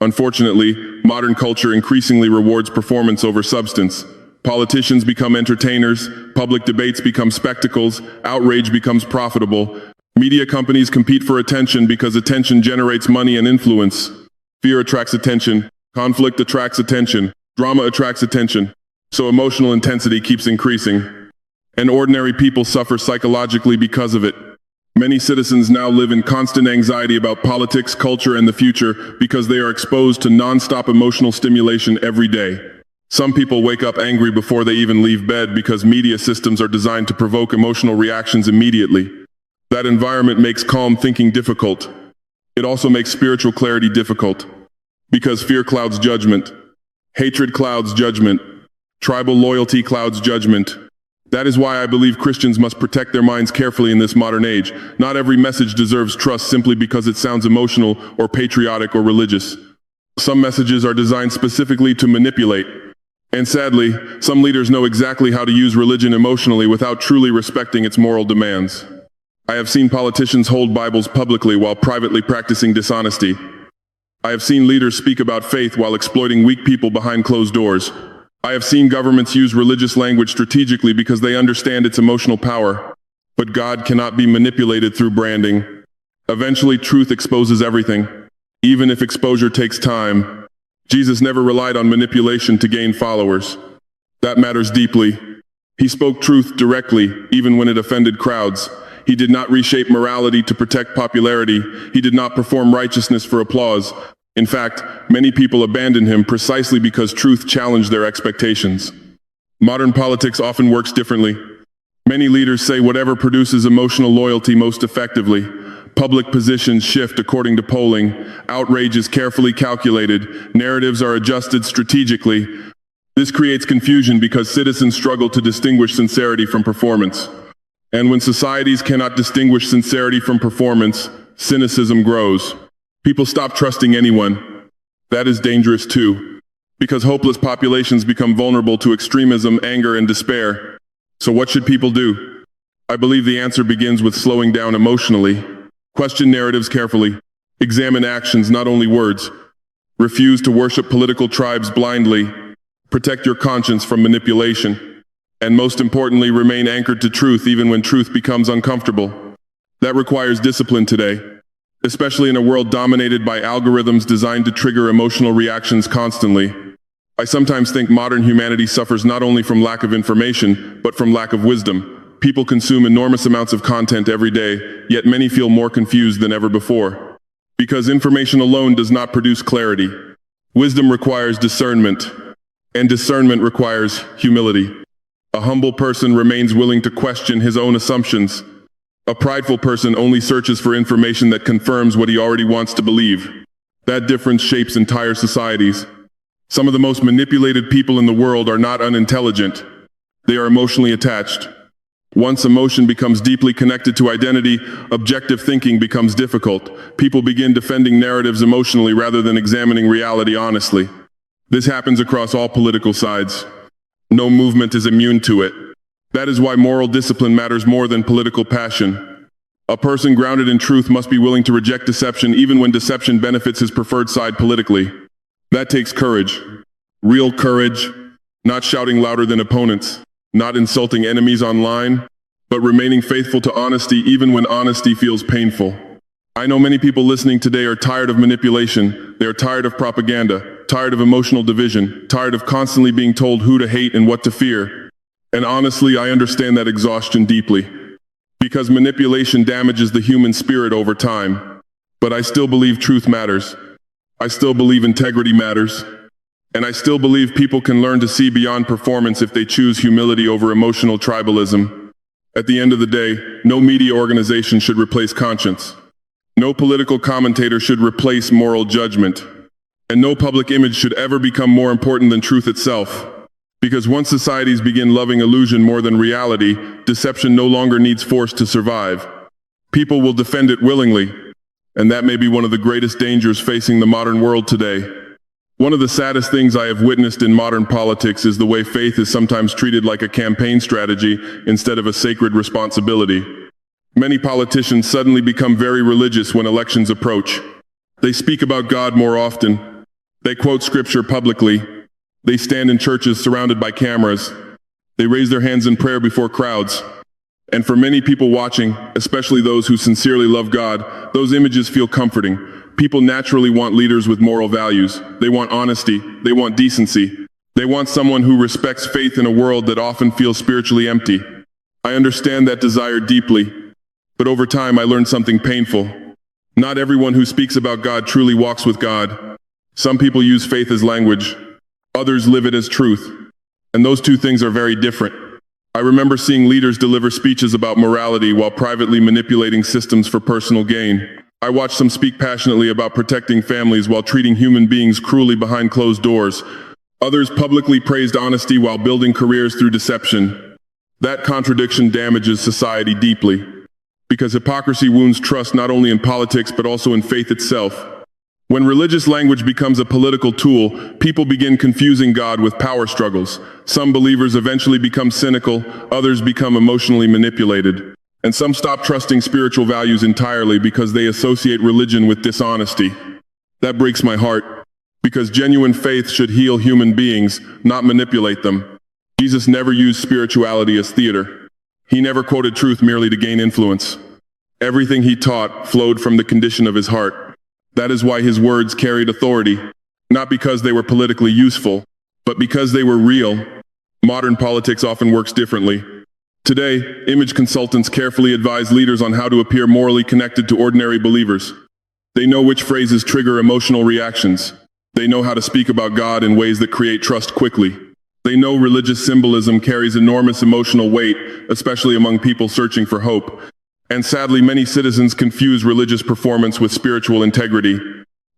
Unfortunately, modern culture increasingly rewards performance over substance. Politicians become entertainers, public debates become spectacles, outrage becomes profitable. Media companies compete for attention because attention generates money and influence. Fear attracts attention, conflict attracts attention, drama attracts attention. So emotional intensity keeps increasing. And ordinary people suffer psychologically because of it. Many citizens now live in constant anxiety about politics, culture, and the future because they are exposed to non-stop emotional stimulation every day. Some people wake up angry before they even leave bed because media systems are designed to provoke emotional reactions immediately. That environment makes calm thinking difficult. It also makes spiritual clarity difficult, because fear clouds judgment, hatred clouds judgment, tribal loyalty clouds judgment. That is why I believe Christians must protect their minds carefully in this modern age. Not every message deserves trust simply because it sounds emotional or patriotic or religious. Some messages are designed specifically to manipulate. And sadly, some leaders know exactly how to use religion emotionally without truly respecting its moral demands. I have seen politicians hold Bibles publicly while privately practicing dishonesty. I have seen leaders speak about faith while exploiting weak people behind closed doors. I have seen governments use religious language strategically because they understand its emotional power. But God cannot be manipulated through branding. Eventually, truth exposes everything, even if exposure takes time. Jesus never relied on manipulation to gain followers. That matters deeply. He spoke truth directly, even when it offended crowds. He did not reshape morality to protect popularity. He did not perform righteousness for applause. In fact, many people abandon him precisely because truth challenged their expectations. Modern politics often works differently. Many leaders say whatever produces emotional loyalty most effectively. Public positions shift according to polling. Outrage is carefully calculated. Narratives are adjusted strategically. This creates confusion because citizens struggle to distinguish sincerity from performance. And when societies cannot distinguish sincerity from performance, cynicism grows. People stop trusting anyone. That is dangerous too, because hopeless populations become vulnerable to extremism, anger, and despair. So what should people do? I believe the answer begins with slowing down emotionally. Question narratives carefully. Examine actions, not only words. Refuse to worship political tribes blindly. Protect your conscience from manipulation. And most importantly, remain anchored to truth even when truth becomes uncomfortable. That requires discipline today, especially in a world dominated by algorithms designed to trigger emotional reactions constantly. I sometimes think modern humanity suffers not only from lack of information, but from lack of wisdom. People consume enormous amounts of content every day, yet many feel more confused than ever before. Because information alone does not produce clarity. Wisdom requires discernment, and discernment requires humility. A humble person remains willing to question his own assumptions. A prideful person only searches for information that confirms what he already wants to believe. That difference shapes entire societies. Some of the most manipulated people in the world are not unintelligent. They are emotionally attached. Once emotion becomes deeply connected to identity, objective thinking becomes difficult. People begin defending narratives emotionally rather than examining reality honestly. This happens across all political sides. No movement is immune to it. That is why moral discipline matters more than political passion. A person grounded in truth must be willing to reject deception even when deception benefits his preferred side politically. That takes courage. Real courage. Not shouting louder than opponents. Not insulting enemies online, but remaining faithful to honesty even when honesty feels painful. I know many people listening today are tired of manipulation. They are tired of propaganda, tired of emotional division, tired of constantly being told who to hate and what to fear. And honestly, I understand that exhaustion deeply, because manipulation damages the human spirit over time. But I still believe truth matters. I still believe integrity matters. And I still believe people can learn to see beyond performance if they choose humility over emotional tribalism. At the end of the day, no media organization should replace conscience. No political commentator should replace moral judgment. And no public image should ever become more important than truth itself. Because once societies begin loving illusion more than reality, deception no longer needs force to survive. People will defend it willingly. And that may be one of the greatest dangers facing the modern world today. One of the saddest things I have witnessed in modern politics is the way faith is sometimes treated like a campaign strategy instead of a sacred responsibility. Many politicians suddenly become very religious when elections approach. They speak about God more often. They quote scripture publicly. They stand in churches surrounded by cameras. They raise their hands in prayer before crowds. And for many people watching, especially those who sincerely love God, those images feel comforting. People naturally want leaders with moral values. They want honesty. They want decency. They want someone who respects faith in a world that often feels spiritually empty. I understand that desire deeply, but over time I learned something painful. Not everyone who speaks about God truly walks with God. Some people use faith as language. Others live it as truth. And those two things are very different. I remember seeing leaders deliver speeches about morality while privately manipulating systems for personal gain. I watched them speak passionately about protecting families while treating human beings cruelly behind closed doors. Others publicly praised honesty while building careers through deception. That contradiction damages society deeply, because hypocrisy wounds trust not only in politics but also in faith itself. When religious language becomes a political tool, people begin confusing God with power struggles. Some believers eventually become cynical, others become emotionally manipulated. And some stop trusting spiritual values entirely because they associate religion with dishonesty. That breaks my heart, because genuine faith should heal human beings, not manipulate them. Jesus never used spirituality as theater. He never quoted truth merely to gain influence. Everything he taught flowed from the condition of his heart. That is why his words carried authority, not because they were politically useful, but because they were real. Modern politics often works differently. Today, image consultants carefully advise leaders on how to appear morally connected to ordinary believers. They know which phrases trigger emotional reactions. They know how to speak about God in ways that create trust quickly. They know religious symbolism carries enormous emotional weight, especially among people searching for hope. And sadly, many citizens confuse religious performance with spiritual integrity.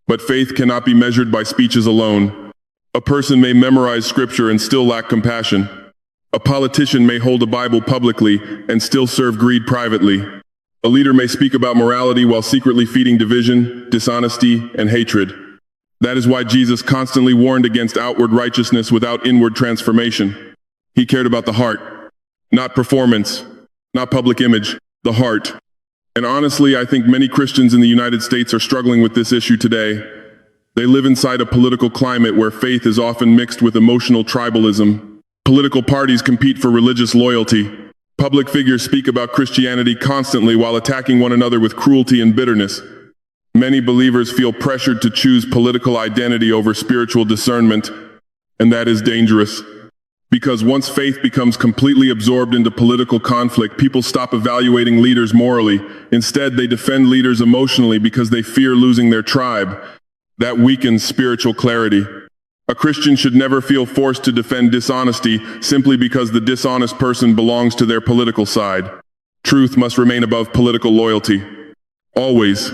But faith cannot be measured by speeches alone. A person may memorize scripture and still lack compassion. A politician may hold a Bible publicly and still serve greed privately. A leader may speak about morality while secretly feeding division, dishonesty, and hatred. That is why Jesus constantly warned against outward righteousness without inward transformation. He cared about the heart, not performance, not public image, the heart. And honestly, I think many Christians in the United States are struggling with this issue today. They live inside a political climate where faith is often mixed with emotional tribalism. Political parties compete for religious loyalty. Public figures speak about Christianity constantly while attacking one another with cruelty and bitterness. Many believers feel pressured to choose political identity over spiritual discernment, and that is dangerous. Because once faith becomes completely absorbed into political conflict, people stop evaluating leaders morally. Instead, they defend leaders emotionally because they fear losing their tribe. That weakens spiritual clarity. A Christian should never feel forced to defend dishonesty simply because the dishonest person belongs to their political side. Truth must remain above political loyalty. Always.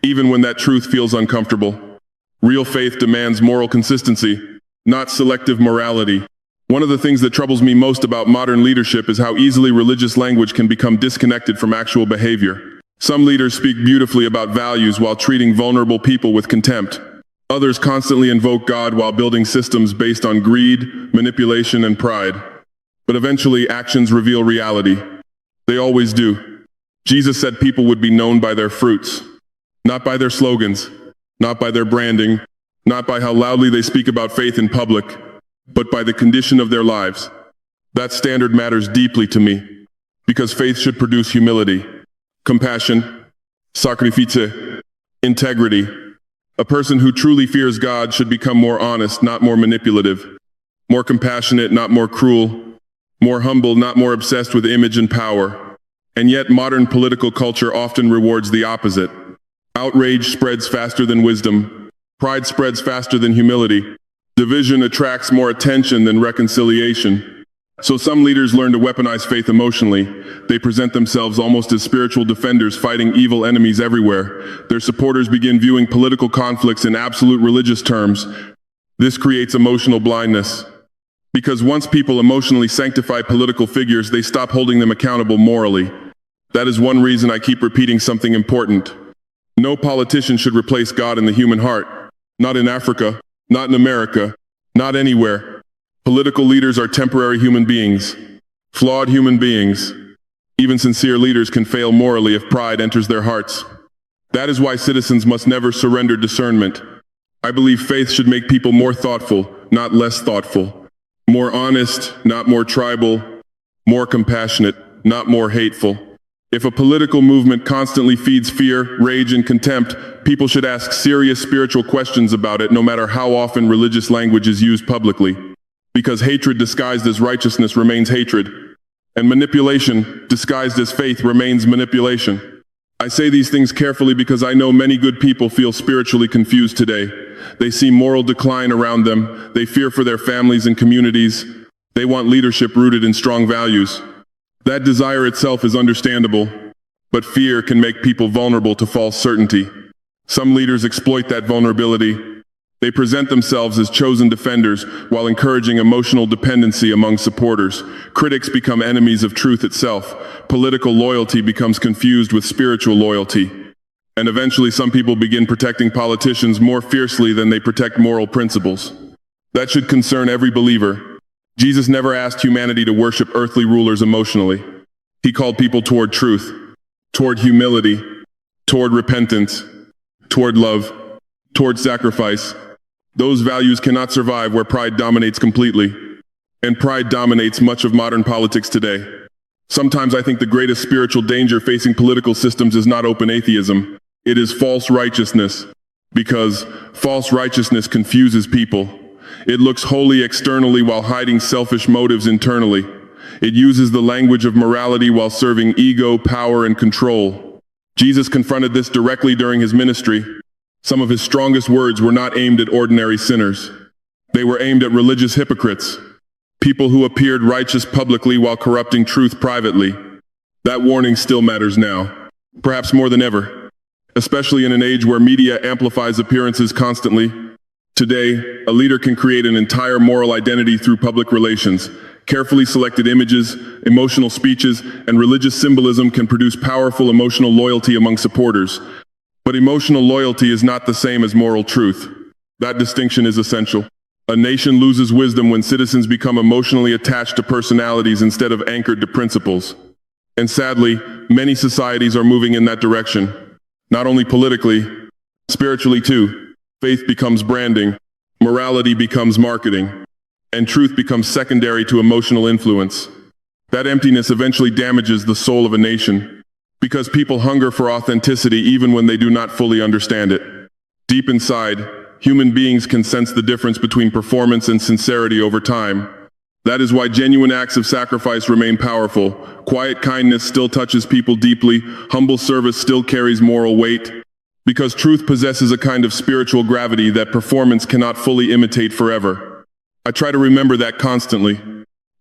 Even when that truth feels uncomfortable. Real faith demands moral consistency, not selective morality. One of the things that troubles me most about modern leadership is how easily religious language can become disconnected from actual behavior. Some leaders speak beautifully about values while treating vulnerable people with contempt. Others constantly invoke God while building systems based on greed, manipulation, and pride. But eventually, actions reveal reality. They always do. Jesus said people would be known by their fruits, not by their slogans, not by their branding, not by how loudly they speak about faith in public, but by the condition of their lives. That standard matters deeply to me, because faith should produce humility, compassion, sacrifice, integrity. A person who truly fears God should become more honest, not more manipulative, more compassionate, not more cruel, more humble, not more obsessed with image and power. And yet modern political culture often rewards the opposite. Outrage spreads faster than wisdom. Pride spreads faster than humility. Division attracts more attention than reconciliation. So some leaders learn to weaponize faith emotionally. They present themselves almost as spiritual defenders fighting evil enemies everywhere. Their supporters begin viewing political conflicts in absolute religious terms. This creates emotional blindness. Because once people emotionally sanctify political figures, they stop holding them accountable morally. That is one reason I keep repeating something important. No politician should replace God in the human heart. Not in Africa, not in America, not anywhere. Political leaders are temporary human beings, flawed human beings. Even sincere leaders can fail morally if pride enters their hearts. That is why citizens must never surrender discernment. I believe faith should make people more thoughtful, not less thoughtful. More honest, not more tribal. More compassionate, not more hateful. If a political movement constantly feeds fear, rage, and contempt, people should ask serious spiritual questions about it, no matter how often religious language is used publicly. Because hatred disguised as righteousness remains hatred, and manipulation disguised as faith remains manipulation. I say these things carefully because I know many good people feel spiritually confused today. They see moral decline around them. They fear for their families and communities. They want leadership rooted in strong values. That desire itself is understandable, but fear can make people vulnerable to false certainty. Some leaders exploit that vulnerability. They present themselves as chosen defenders while encouraging emotional dependency among supporters. Critics become enemies of truth itself. Political loyalty becomes confused with spiritual loyalty. And eventually some people begin protecting politicians more fiercely than they protect moral principles. That should concern every believer. Jesus never asked humanity to worship earthly rulers emotionally. He called people toward truth, toward humility, toward repentance, toward love, toward sacrifice. Those values cannot survive where pride dominates completely. And pride dominates much of modern politics today. Sometimes I think the greatest spiritual danger facing political systems is not open atheism. It is false righteousness. Because false righteousness confuses people. It looks holy externally while hiding selfish motives internally. It uses the language of morality while serving ego, power, and control. Jesus confronted this directly during his ministry. Some of his strongest words were not aimed at ordinary sinners. They were aimed at religious hypocrites, people who appeared righteous publicly while corrupting truth privately. That warning still matters now, perhaps more than ever, especially in an age where media amplifies appearances constantly. Today, a leader can create an entire moral identity through public relations, Carefully selected images, emotional speeches, and religious symbolism can produce powerful emotional loyalty among supporters. But emotional loyalty is not the same as moral truth. That distinction is essential. A nation loses wisdom when citizens become emotionally attached to personalities instead of anchored to principles. And sadly, many societies are moving in that direction. Not only politically, spiritually too. Faith becomes branding, morality becomes marketing, and truth becomes secondary to emotional influence. That emptiness eventually damages the soul of a nation, because people hunger for authenticity even when they do not fully understand it. Deep inside, human beings can sense the difference between performance and sincerity over time. That is why genuine acts of sacrifice remain powerful. Quiet kindness still touches people deeply. Humble service still carries moral weight. Because truth possesses a kind of spiritual gravity that performance cannot fully imitate forever. I try to remember that constantly,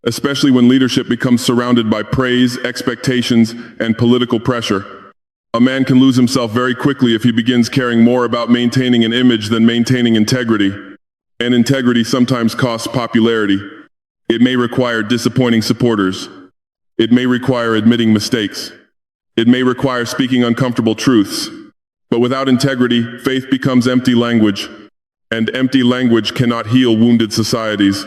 especially when leadership becomes surrounded by praise, expectations, and political pressure. A man can lose himself very quickly if he begins caring more about maintaining an image than maintaining integrity. And integrity sometimes costs popularity. It may require disappointing supporters. It may require admitting mistakes. It may require speaking uncomfortable truths. But without integrity, faith becomes empty language. And empty language cannot heal wounded societies.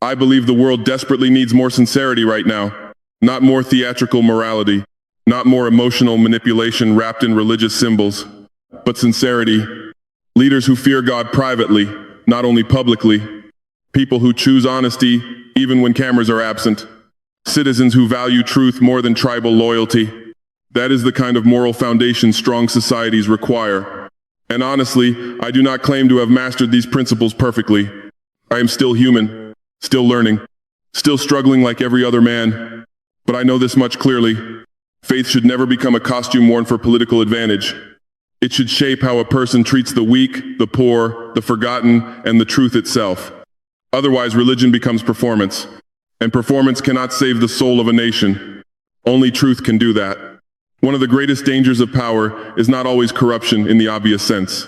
I believe the world desperately needs more sincerity right now, not more theatrical morality, not more emotional manipulation wrapped in religious symbols, but sincerity. Leaders who fear God privately, not only publicly. People who choose honesty even when cameras are absent. Citizens who value truth more than tribal loyalty. That is the kind of moral foundation strong societies require. And honestly, I do not claim to have mastered these principles perfectly. I am still human, still learning, still struggling like every other man. But I know this much clearly. Faith should never become a costume worn for political advantage. It should shape how a person treats the weak, the poor, the forgotten, and the truth itself. Otherwise, religion becomes performance. And performance cannot save the soul of a nation. Only truth can do that. One of the greatest dangers of power is not always corruption in the obvious sense.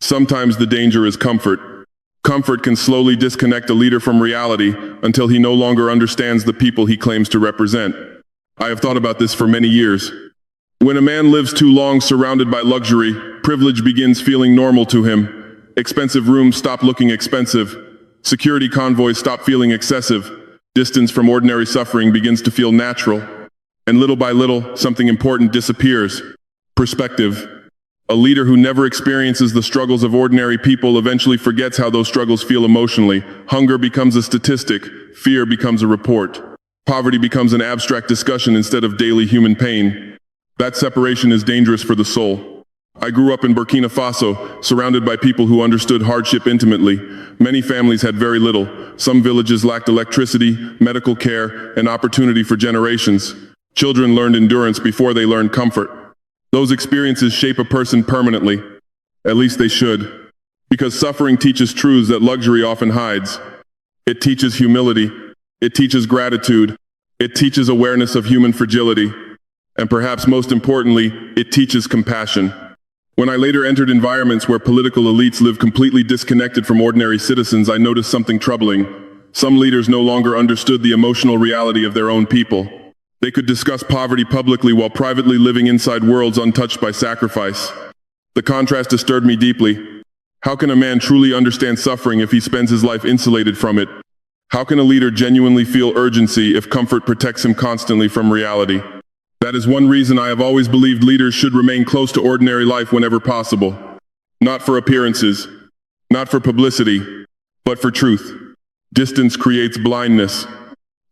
Sometimes the danger is comfort. Comfort can slowly disconnect a leader from reality until he no longer understands the people he claims to represent. I have thought about this for many years. When a man lives too long surrounded by luxury, privilege begins feeling normal to him. Expensive rooms stop looking expensive. Security convoys stop feeling excessive. Distance from ordinary suffering begins to feel natural. And little by little, something important disappears. Perspective. A leader who never experiences the struggles of ordinary people eventually forgets how those struggles feel emotionally. Hunger becomes a statistic. Fear becomes a report. Poverty becomes an abstract discussion instead of daily human pain. That separation is dangerous for the soul. I grew up in Burkina Faso, surrounded by people who understood hardship intimately. Many families had very little. Some villages lacked electricity, medical care, and opportunity for generations. Children learned endurance before they learned comfort. Those experiences shape a person permanently. At least they should. Because suffering teaches truths that luxury often hides. It teaches humility. It teaches gratitude. It teaches awareness of human fragility. And perhaps most importantly, it teaches compassion. When I later entered environments where political elites live completely disconnected from ordinary citizens, I noticed something troubling. Some leaders no longer understood the emotional reality of their own people. They could discuss poverty publicly while privately living inside worlds untouched by sacrifice. The contrast disturbed me deeply. How can a man truly understand suffering if he spends his life insulated from it? How can a leader genuinely feel urgency if comfort protects him constantly from reality? That is one reason I have always believed leaders should remain close to ordinary life whenever possible. Not for appearances, not for publicity, but for truth. Distance creates blindness.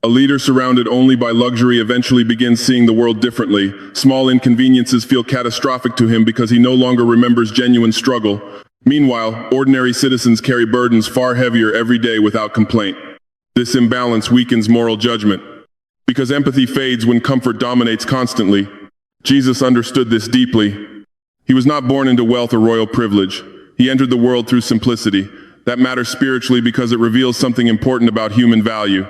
A leader surrounded only by luxury eventually begins seeing the world differently. Small inconveniences feel catastrophic to him because he no longer remembers genuine struggle. Meanwhile, ordinary citizens carry burdens far heavier every day without complaint. This imbalance weakens moral judgment. Because empathy fades when comfort dominates constantly. Jesus understood this deeply. He was not born into wealth or royal privilege. He entered the world through simplicity. That matters spiritually because it reveals something important about human value.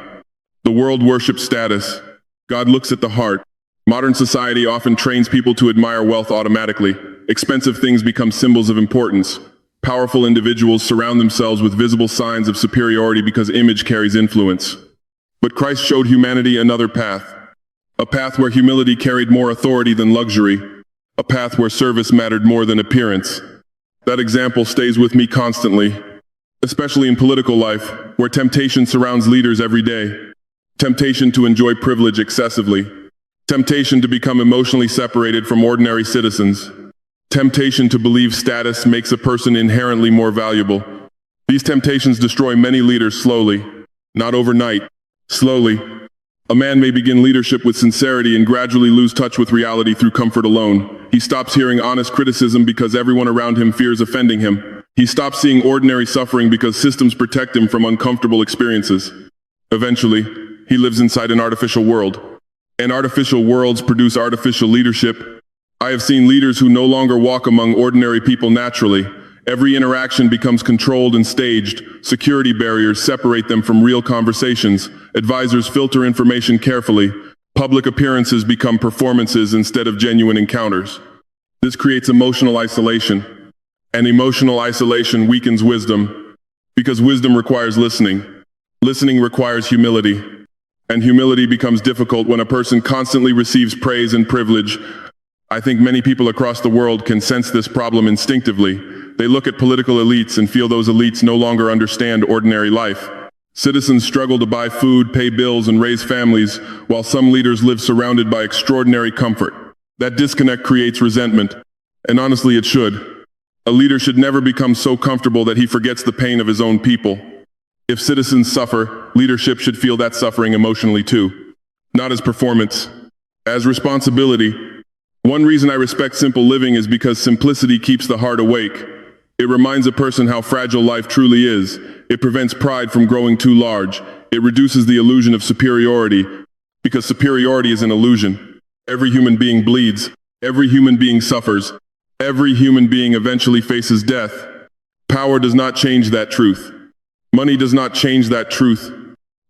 The world worships status. God looks at the heart. Modern society often trains people to admire wealth automatically. Expensive things become symbols of importance. Powerful individuals surround themselves with visible signs of superiority because image carries influence. But Christ showed humanity another path. A path where humility carried more authority than luxury. A path where service mattered more than appearance. That example stays with me constantly, especially in political life, where temptation surrounds leaders every day. Temptation to enjoy privilege excessively. Temptation to become emotionally separated from ordinary citizens. Temptation to believe status makes a person inherently more valuable. These temptations destroy many leaders slowly, not overnight, slowly. A man may begin leadership with sincerity and gradually lose touch with reality through comfort alone. He stops hearing honest criticism because everyone around him fears offending him. He stops seeing ordinary suffering because systems protect him from uncomfortable experiences. Eventually, he lives inside an artificial world. And artificial worlds produce artificial leadership. I have seen leaders who no longer walk among ordinary people naturally. Every interaction becomes controlled and staged. Security barriers separate them from real conversations. Advisors filter information carefully. Public appearances become performances instead of genuine encounters. This creates emotional isolation. And emotional isolation weakens wisdom, because wisdom requires listening. Listening requires humility. And humility becomes difficult when a person constantly receives praise and privilege. I think many people across the world can sense this problem instinctively. They look at political elites and feel those elites no longer understand ordinary life. Citizens struggle to buy food, pay bills, and raise families, while some leaders live surrounded by extraordinary comfort. That disconnect creates resentment. And honestly, it should. A leader should never become so comfortable that he forgets the pain of his own people. If citizens suffer, leadership should feel that suffering emotionally too. Not as performance, as responsibility. One reason I respect simple living is because simplicity keeps the heart awake. It reminds a person how fragile life truly is. It prevents pride from growing too large. It reduces the illusion of superiority, because superiority is an illusion. Every human being bleeds. Every human being suffers. Every human being eventually faces death. Power does not change that truth. Money does not change that truth.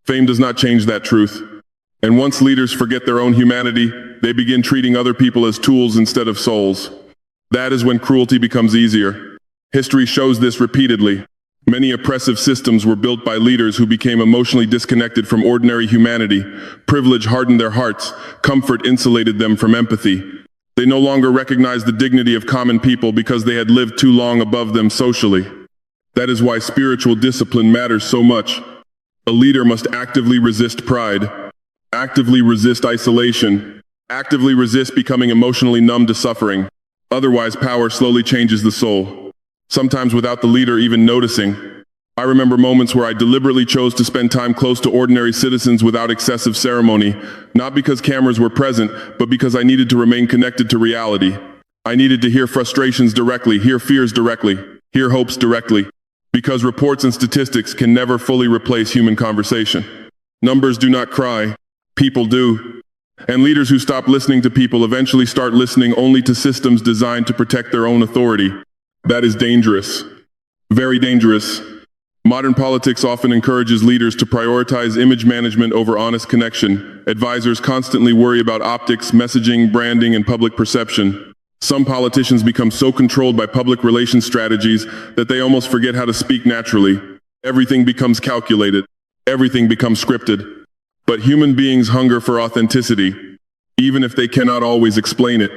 Fame does not change that truth. And once leaders forget their own humanity, they begin treating other people as tools instead of souls. That is when cruelty becomes easier. History shows this repeatedly. Many oppressive systems were built by leaders who became emotionally disconnected from ordinary humanity. Privilege hardened their hearts. Comfort insulated them from empathy. They no longer recognized the dignity of common people because they had lived too long above them socially. That is why spiritual discipline matters so much. A leader must actively resist pride, actively resist isolation, actively resist becoming emotionally numb to suffering. Otherwise, power slowly changes the soul, sometimes without the leader even noticing. I remember moments where I deliberately chose to spend time close to ordinary citizens without excessive ceremony, not because cameras were present, but because I needed to remain connected to reality. I needed to hear frustrations directly, hear fears directly, hear hopes directly. Because reports and statistics can never fully replace human conversation. Numbers do not cry, people do. And leaders who stop listening to people eventually start listening only to systems designed to protect their own authority. That is dangerous. Very dangerous. Modern politics often encourages leaders to prioritize image management over honest connection. Advisors constantly worry about optics, messaging, branding, and public perception. Some politicians become so controlled by public relations strategies that they almost forget how to speak naturally. Everything becomes calculated. Everything becomes scripted. But human beings hunger for authenticity, even if they cannot always explain it.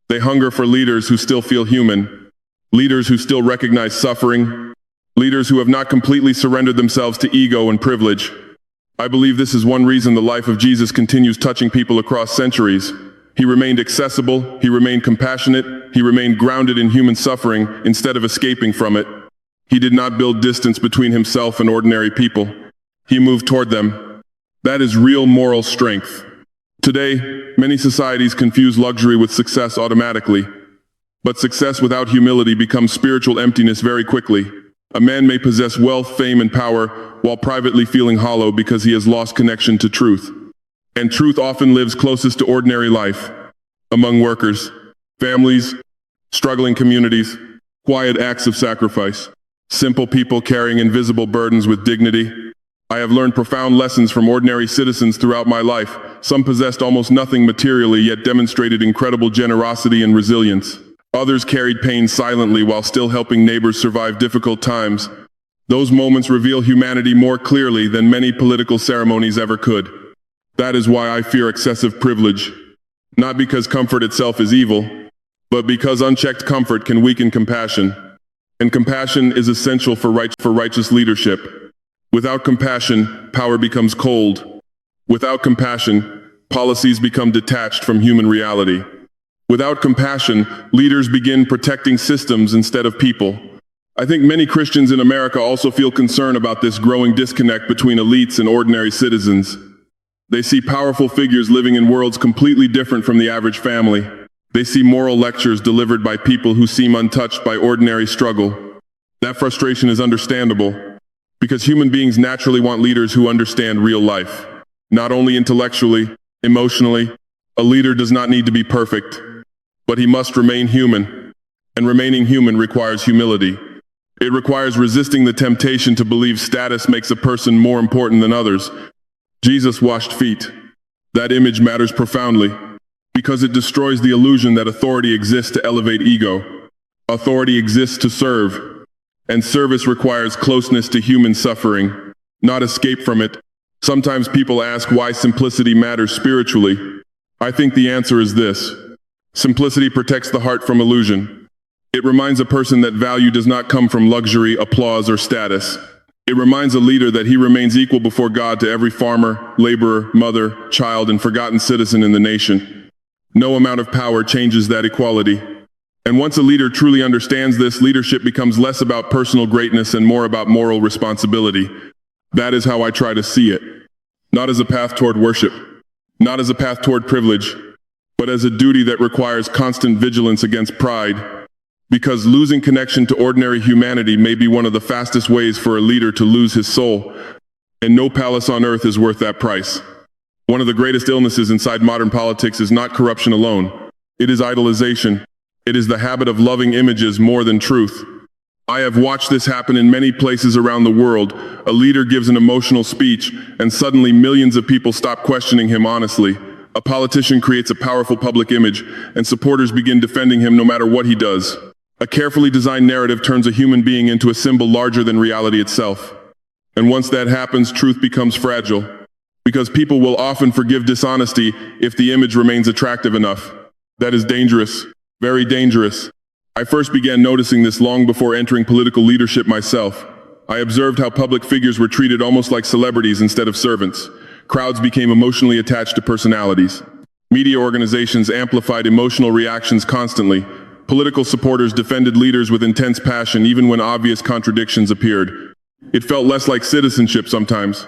They hunger for leaders who still feel human, leaders who still recognize suffering, leaders who have not completely surrendered themselves to ego and privilege. I believe this is one reason the life of Jesus continues touching people across centuries. He remained accessible, he remained compassionate, he remained grounded in human suffering instead of escaping from it. He did not build distance between himself and ordinary people. He moved toward them. That is real moral strength. Today, many societies confuse luxury with success automatically. But success without humility becomes spiritual emptiness very quickly. A man may possess wealth, fame, and power while privately feeling hollow because he has lost connection to truth. And truth often lives closest to ordinary life, among workers, families, struggling communities, quiet acts of sacrifice, simple people carrying invisible burdens with dignity. I have learned profound lessons from ordinary citizens throughout my life. Some possessed almost nothing materially, yet demonstrated incredible generosity and resilience. Others carried pain silently while still helping neighbors survive difficult times. Those moments reveal humanity more clearly than many political ceremonies ever could. That is why I fear excessive privilege. Not because comfort itself is evil, but because unchecked comfort can weaken compassion. And compassion is essential for righteous leadership. Without compassion, power becomes cold. Without compassion, policies become detached from human reality. Without compassion, leaders begin protecting systems instead of people. I think many Christians in America also feel concern about this growing disconnect between elites and ordinary citizens. They see powerful figures living in worlds completely different from the average family. They see moral lectures delivered by people who seem untouched by ordinary struggle. That frustration is understandable, because human beings naturally want leaders who understand real life. Not only intellectually, emotionally, a leader does not need to be perfect, but he must remain human. And remaining human requires humility. It requires resisting the temptation to believe status makes a person more important than others. Jesus washed feet. That image matters profoundly, because it destroys the illusion that authority exists to elevate ego. Authority exists to serve, and service requires closeness to human suffering, not escape from it. Sometimes people ask why simplicity matters spiritually. I think the answer is this. Simplicity protects the heart from illusion. It reminds a person that value does not come from luxury, applause, or status. It reminds a leader that he remains equal before God to every farmer, laborer, mother, child, and forgotten citizen in the nation. No amount of power changes that equality. And once a leader truly understands this, leadership becomes less about personal greatness and more about moral responsibility. That is how I try to see it. Not as a path toward worship, not as a path toward privilege, but as a duty that requires constant vigilance against pride. Because losing connection to ordinary humanity may be one of the fastest ways for a leader to lose his soul, and no palace on earth is worth that price. One of the greatest illnesses inside modern politics is not corruption alone. It is idolization. It is the habit of loving images more than truth. I have watched this happen in many places around the world. A leader gives an emotional speech, and suddenly millions of people stop questioning him honestly. A politician creates a powerful public image, and supporters begin defending him no matter what he does. A carefully designed narrative turns a human being into a symbol larger than reality itself. And once that happens, truth becomes fragile, because people will often forgive dishonesty if the image remains attractive enough. That is dangerous, very dangerous. I first began noticing this long before entering political leadership myself. I observed how public figures were treated almost like celebrities instead of servants. Crowds became emotionally attached to personalities. Media organizations amplified emotional reactions constantly. Political supporters defended leaders with intense passion even when obvious contradictions appeared. It felt less like citizenship sometimes,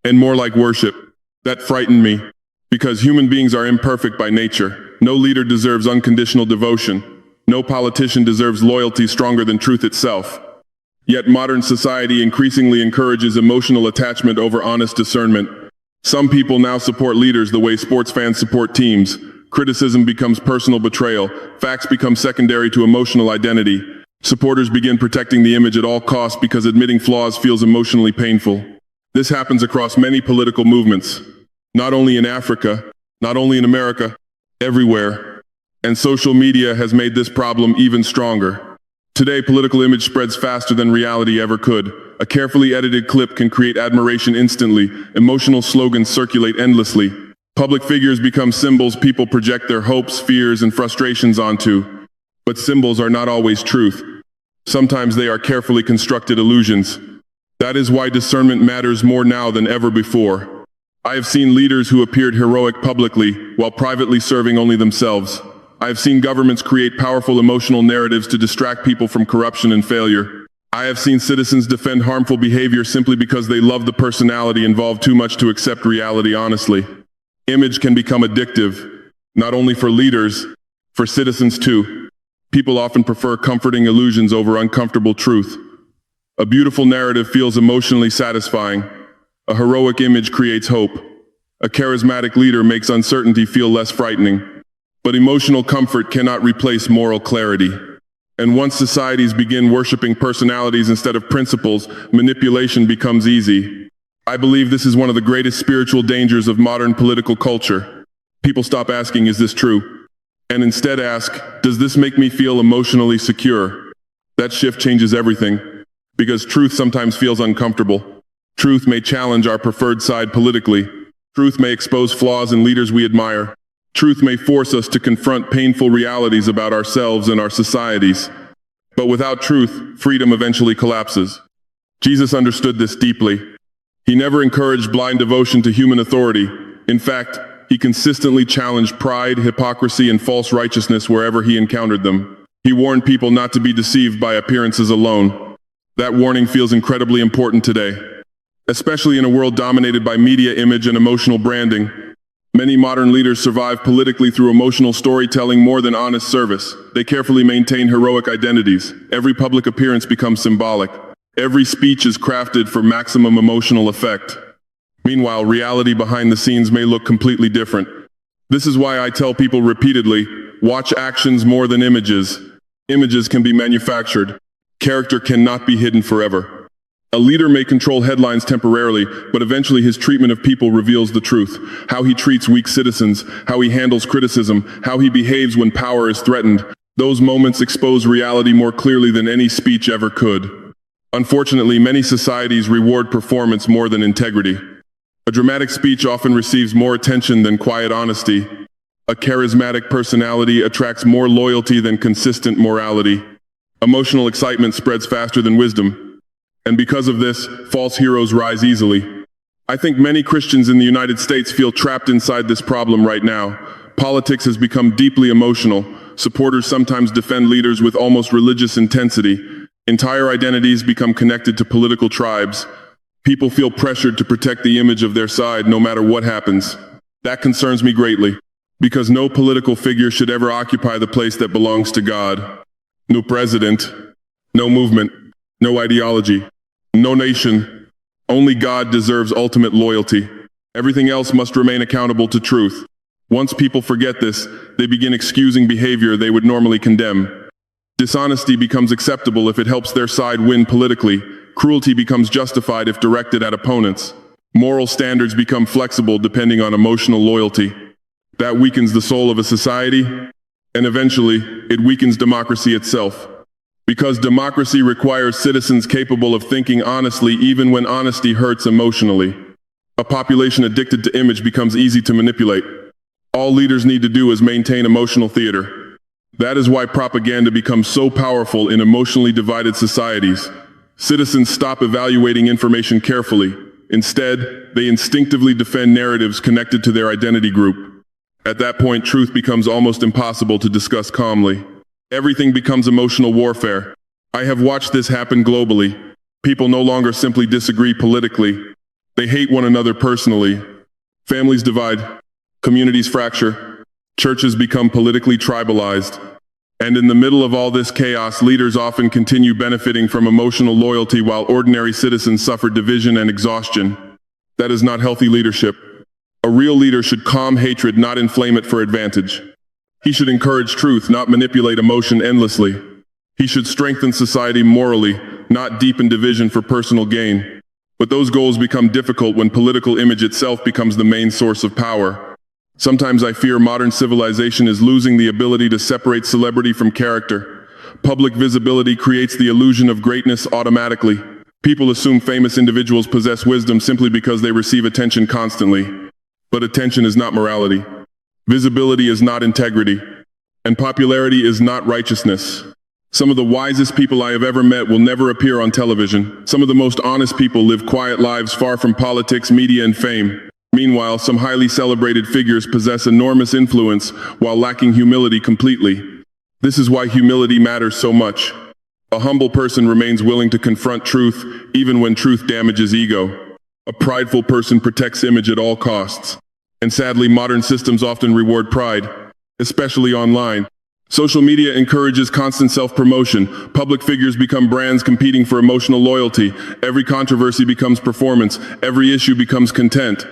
and more like worship. That frightened me, because human beings are imperfect by nature. No leader deserves unconditional devotion. No politician deserves loyalty stronger than truth itself. Yet modern society increasingly encourages emotional attachment over honest discernment. Some people now support leaders the way sports fans support teams. Criticism becomes personal betrayal. Facts become secondary to emotional identity. Supporters begin protecting the image at all costs because admitting flaws feels emotionally painful. This happens across many political movements. Not only in Africa, not only in America, everywhere. And social media has made this problem even stronger. Today, political image spreads faster than reality ever could. A carefully edited clip can create admiration instantly. Emotional slogans circulate endlessly. Public figures become symbols people project their hopes, fears, and frustrations onto. But symbols are not always truth. Sometimes they are carefully constructed illusions. That is why discernment matters more now than ever before. I have seen leaders who appeared heroic publicly while privately serving only themselves. I have seen governments create powerful emotional narratives to distract people from corruption and failure. I have seen citizens defend harmful behavior simply because they love the personality involved too much to accept reality honestly. Image can become addictive, not only for leaders, for citizens too. People often prefer comforting illusions over uncomfortable truth. A beautiful narrative feels emotionally satisfying. A heroic image creates hope. A charismatic leader makes uncertainty feel less frightening. But emotional comfort cannot replace moral clarity. And once societies begin worshiping personalities instead of principles, manipulation becomes easy. I believe this is one of the greatest spiritual dangers of modern political culture. People stop asking, is this true? And instead ask, does this make me feel emotionally secure? That shift changes everything. Because truth sometimes feels uncomfortable. Truth may challenge our preferred side politically. Truth may expose flaws in leaders we admire. Truth may force us to confront painful realities about ourselves and our societies. But without truth, freedom eventually collapses. Jesus understood this deeply. He never encouraged blind devotion to human authority. In fact, he consistently challenged pride, hypocrisy, and false righteousness wherever he encountered them. He warned people not to be deceived by appearances alone. That warning feels incredibly important today, especially in a world dominated by media image and emotional branding. Many modern leaders survive politically through emotional storytelling more than honest service. They carefully maintain heroic identities. Every public appearance becomes symbolic. Every speech is crafted for maximum emotional effect. Meanwhile, reality behind the scenes may look completely different. This is why I tell people repeatedly, watch actions more than images. Images can be manufactured. Character cannot be hidden forever. A leader may control headlines temporarily, but eventually his treatment of people reveals the truth. How he treats weak citizens, how he handles criticism, how he behaves when power is threatened. Those moments expose reality more clearly than any speech ever could. Unfortunately, many societies reward performance more than integrity. A dramatic speech often receives more attention than quiet honesty. A charismatic personality attracts more loyalty than consistent morality. Emotional excitement spreads faster than wisdom. And because of this, false heroes rise easily. I think many Christians in the United States feel trapped inside this problem right now. Politics has become deeply emotional. Supporters sometimes defend leaders with almost religious intensity. Entire identities become connected to political tribes. People feel pressured to protect the image of their side no matter what happens. That concerns me greatly, because no political figure should ever occupy the place that belongs to God. No president, no movement, no ideology, no nation. Only God deserves ultimate loyalty. Everything else must remain accountable to truth. Once people forget this, they begin excusing behavior they would normally condemn. Dishonesty becomes acceptable if it helps their side win politically. Cruelty becomes justified if directed at opponents. Moral standards become flexible depending on emotional loyalty. That weakens the soul of a society, and eventually, it weakens democracy itself. Because democracy requires citizens capable of thinking honestly even when honesty hurts emotionally. A population addicted to image becomes easy to manipulate. All leaders need to do is maintain emotional theater. That is why propaganda becomes so powerful in emotionally divided societies. Citizens stop evaluating information carefully. Instead, they instinctively defend narratives connected to their identity group. At that point, truth becomes almost impossible to discuss calmly. Everything becomes emotional warfare. I have watched this happen globally. People no longer simply disagree politically. They hate one another personally. Families divide. Communities fracture. Churches become politically tribalized. And in the middle of all this chaos, leaders often continue benefiting from emotional loyalty while ordinary citizens suffer division and exhaustion. That is not healthy leadership. A real leader should calm hatred, not inflame it for advantage. He should encourage truth, not manipulate emotion endlessly. He should strengthen society morally, not deepen division for personal gain. But those goals become difficult when political image itself becomes the main source of power. Sometimes I fear modern civilization is losing the ability to separate celebrity from character. Public visibility creates the illusion of greatness automatically. People assume famous individuals possess wisdom simply because they receive attention constantly. But attention is not morality. Visibility is not integrity. And popularity is not righteousness. Some of the wisest people I have ever met will never appear on television. Some of the most honest people live quiet lives far from politics, media, and fame. Meanwhile, some highly celebrated figures possess enormous influence while lacking humility completely. This is why humility matters so much. A humble person remains willing to confront truth, even when truth damages ego. A prideful person protects image at all costs. And sadly, modern systems often reward pride, especially online. Social media encourages constant self-promotion. Public figures become brands competing for emotional loyalty. Every controversy becomes performance. Every issue becomes content.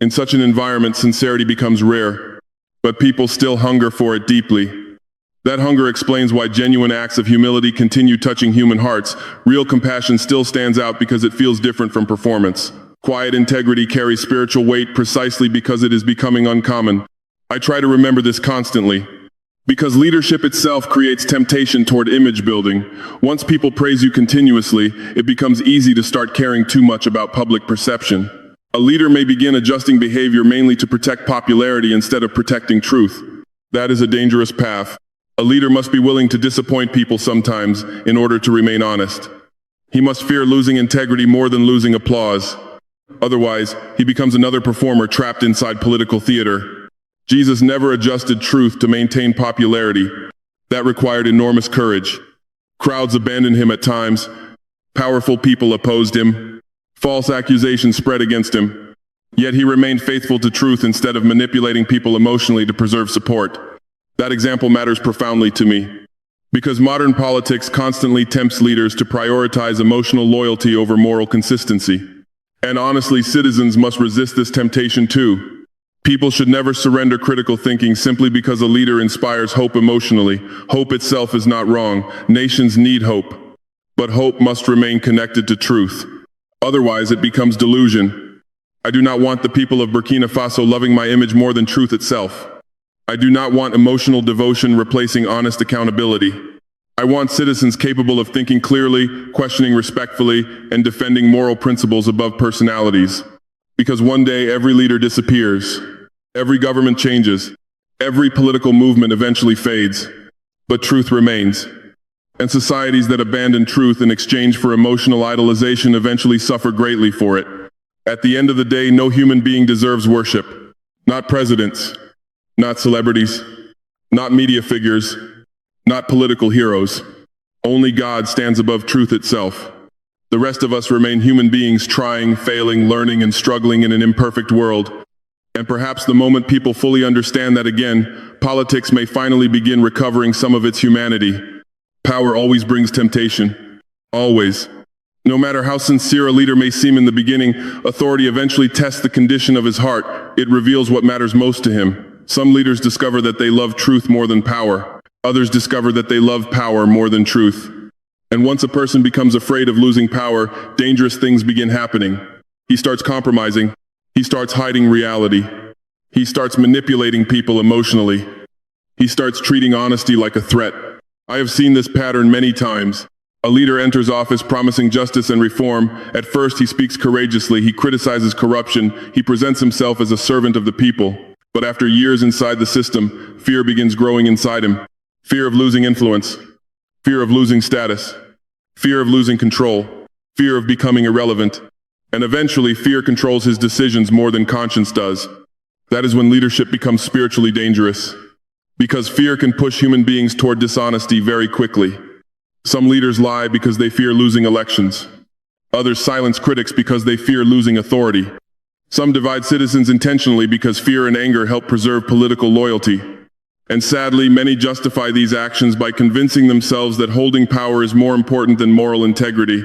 In such an environment, sincerity becomes rare. But people still hunger for it deeply. That hunger explains why genuine acts of humility continue touching human hearts. Real compassion still stands out because it feels different from performance. Quiet integrity carries spiritual weight precisely because it is becoming uncommon. I try to remember this constantly. Because leadership itself creates temptation toward image building. Once people praise you continuously, it becomes easy to start caring too much about public perception. A leader may begin adjusting behavior mainly to protect popularity instead of protecting truth. That is a dangerous path. A leader must be willing to disappoint people sometimes in order to remain honest. He must fear losing integrity more than losing applause. Otherwise, he becomes another performer trapped inside political theater. Jesus never adjusted truth to maintain popularity. That required enormous courage. Crowds abandoned him at times. Powerful people opposed him. False accusations spread against him. Yet he remained faithful to truth instead of manipulating people emotionally to preserve support. That example matters profoundly to me. Because modern politics constantly tempts leaders to prioritize emotional loyalty over moral consistency. And honestly, citizens must resist this temptation too. People should never surrender critical thinking simply because a leader inspires hope emotionally. Hope itself is not wrong. Nations need hope. But hope must remain connected to truth. Otherwise, it becomes delusion. I do not want the people of Burkina Faso loving my image more than truth itself. I do not want emotional devotion replacing honest accountability. I want citizens capable of thinking clearly, questioning respectfully, and defending moral principles above personalities. Because one day every leader disappears. Every government changes. Every political movement eventually fades. But truth remains. And societies that abandon truth in exchange for emotional idolization eventually suffer greatly for it. At the end of the day, no human being deserves worship. Not presidents. Not celebrities. Not media figures. Not political heroes. Only God stands above truth itself. The rest of us remain human beings trying, failing, learning, and struggling in an imperfect world. And perhaps the moment people fully understand that again, politics may finally begin recovering some of its humanity. Power always brings temptation. Always. No matter how sincere a leader may seem in the beginning, authority eventually tests the condition of his heart. It reveals what matters most to him. Some leaders discover that they love truth more than power. Others discover that they love power more than truth. And once a person becomes afraid of losing power, dangerous things begin happening. He starts compromising. He starts hiding reality. He starts manipulating people emotionally. He starts treating honesty like a threat. I have seen this pattern many times. A leader enters office promising justice and reform. At first, he speaks courageously. He criticizes corruption. He presents himself as a servant of the people. But after years inside the system, fear begins growing inside him. Fear of losing influence. Fear of losing status. Fear of losing control. Fear of becoming irrelevant. And eventually, fear controls his decisions more than conscience does. That is when leadership becomes spiritually dangerous. Because fear can push human beings toward dishonesty very quickly. Some leaders lie because they fear losing elections. Others silence critics because they fear losing authority. Some divide citizens intentionally because fear and anger help preserve political loyalty. And sadly, many justify these actions by convincing themselves that holding power is more important than moral integrity.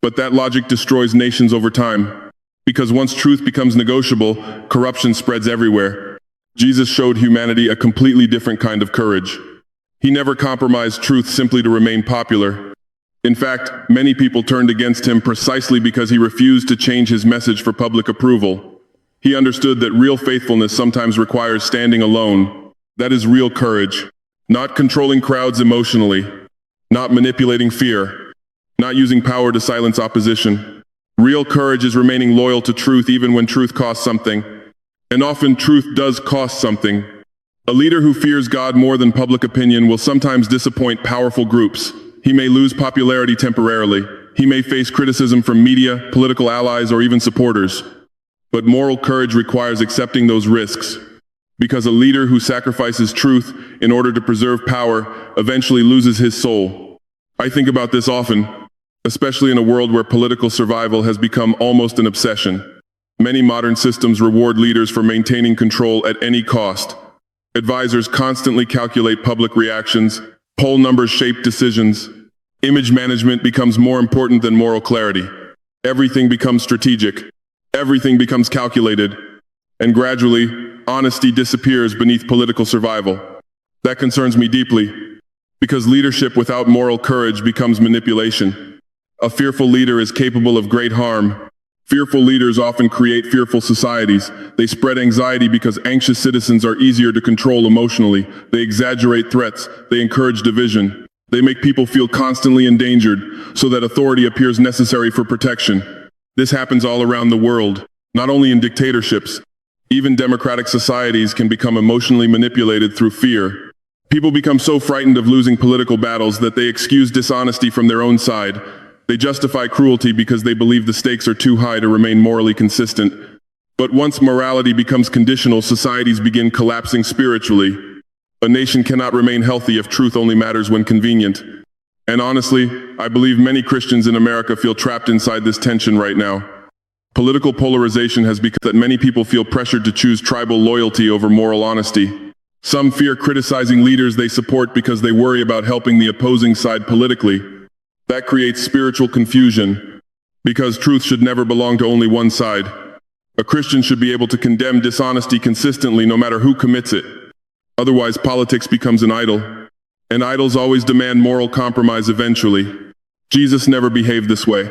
But that logic destroys nations over time. Because once truth becomes negotiable, corruption spreads everywhere. Jesus showed humanity a completely different kind of courage. He never compromised truth simply to remain popular. In fact, many people turned against him precisely because he refused to change his message for public approval. He understood that real faithfulness sometimes requires standing alone. That is real courage. Not controlling crowds emotionally. Not manipulating fear. Not using power to silence opposition. Real courage is remaining loyal to truth even when truth costs something. And often truth does cost something. A leader who fears God more than public opinion will sometimes disappoint powerful groups. He may lose popularity temporarily. He may face criticism from media, political allies, or even supporters. But moral courage requires accepting those risks. Because a leader who sacrifices truth in order to preserve power eventually loses his soul. I think about this often, especially in a world where political survival has become almost an obsession. Many modern systems reward leaders for maintaining control at any cost. Advisors constantly calculate public reactions. Poll numbers shape decisions. Image management becomes more important than moral clarity. Everything becomes strategic. Everything becomes calculated. And gradually, honesty disappears beneath political survival. That concerns me deeply, because leadership without moral courage becomes manipulation. A fearful leader is capable of great harm, Fearful leaders often create fearful societies. They spread anxiety because anxious citizens are easier to control emotionally. They exaggerate threats. They encourage division. They make people feel constantly endangered so that authority appears necessary for protection. This happens all around the world, not only in dictatorships. Even democratic societies can become emotionally manipulated through fear. People become so frightened of losing political battles that they excuse dishonesty from their own side. They justify cruelty because they believe the stakes are too high to remain morally consistent. But once morality becomes conditional, societies begin collapsing spiritually. A nation cannot remain healthy if truth only matters when convenient. And honestly, I believe many Christians in America feel trapped inside this tension right now. Political polarization has become that many people feel pressured to choose tribal loyalty over moral honesty. Some fear criticizing leaders they support because they worry about helping the opposing side politically. That creates spiritual confusion, because truth should never belong to only one side. A Christian should be able to condemn dishonesty consistently no matter who commits it. Otherwise, politics becomes an idol, and idols always demand moral compromise eventually. Jesus never behaved this way.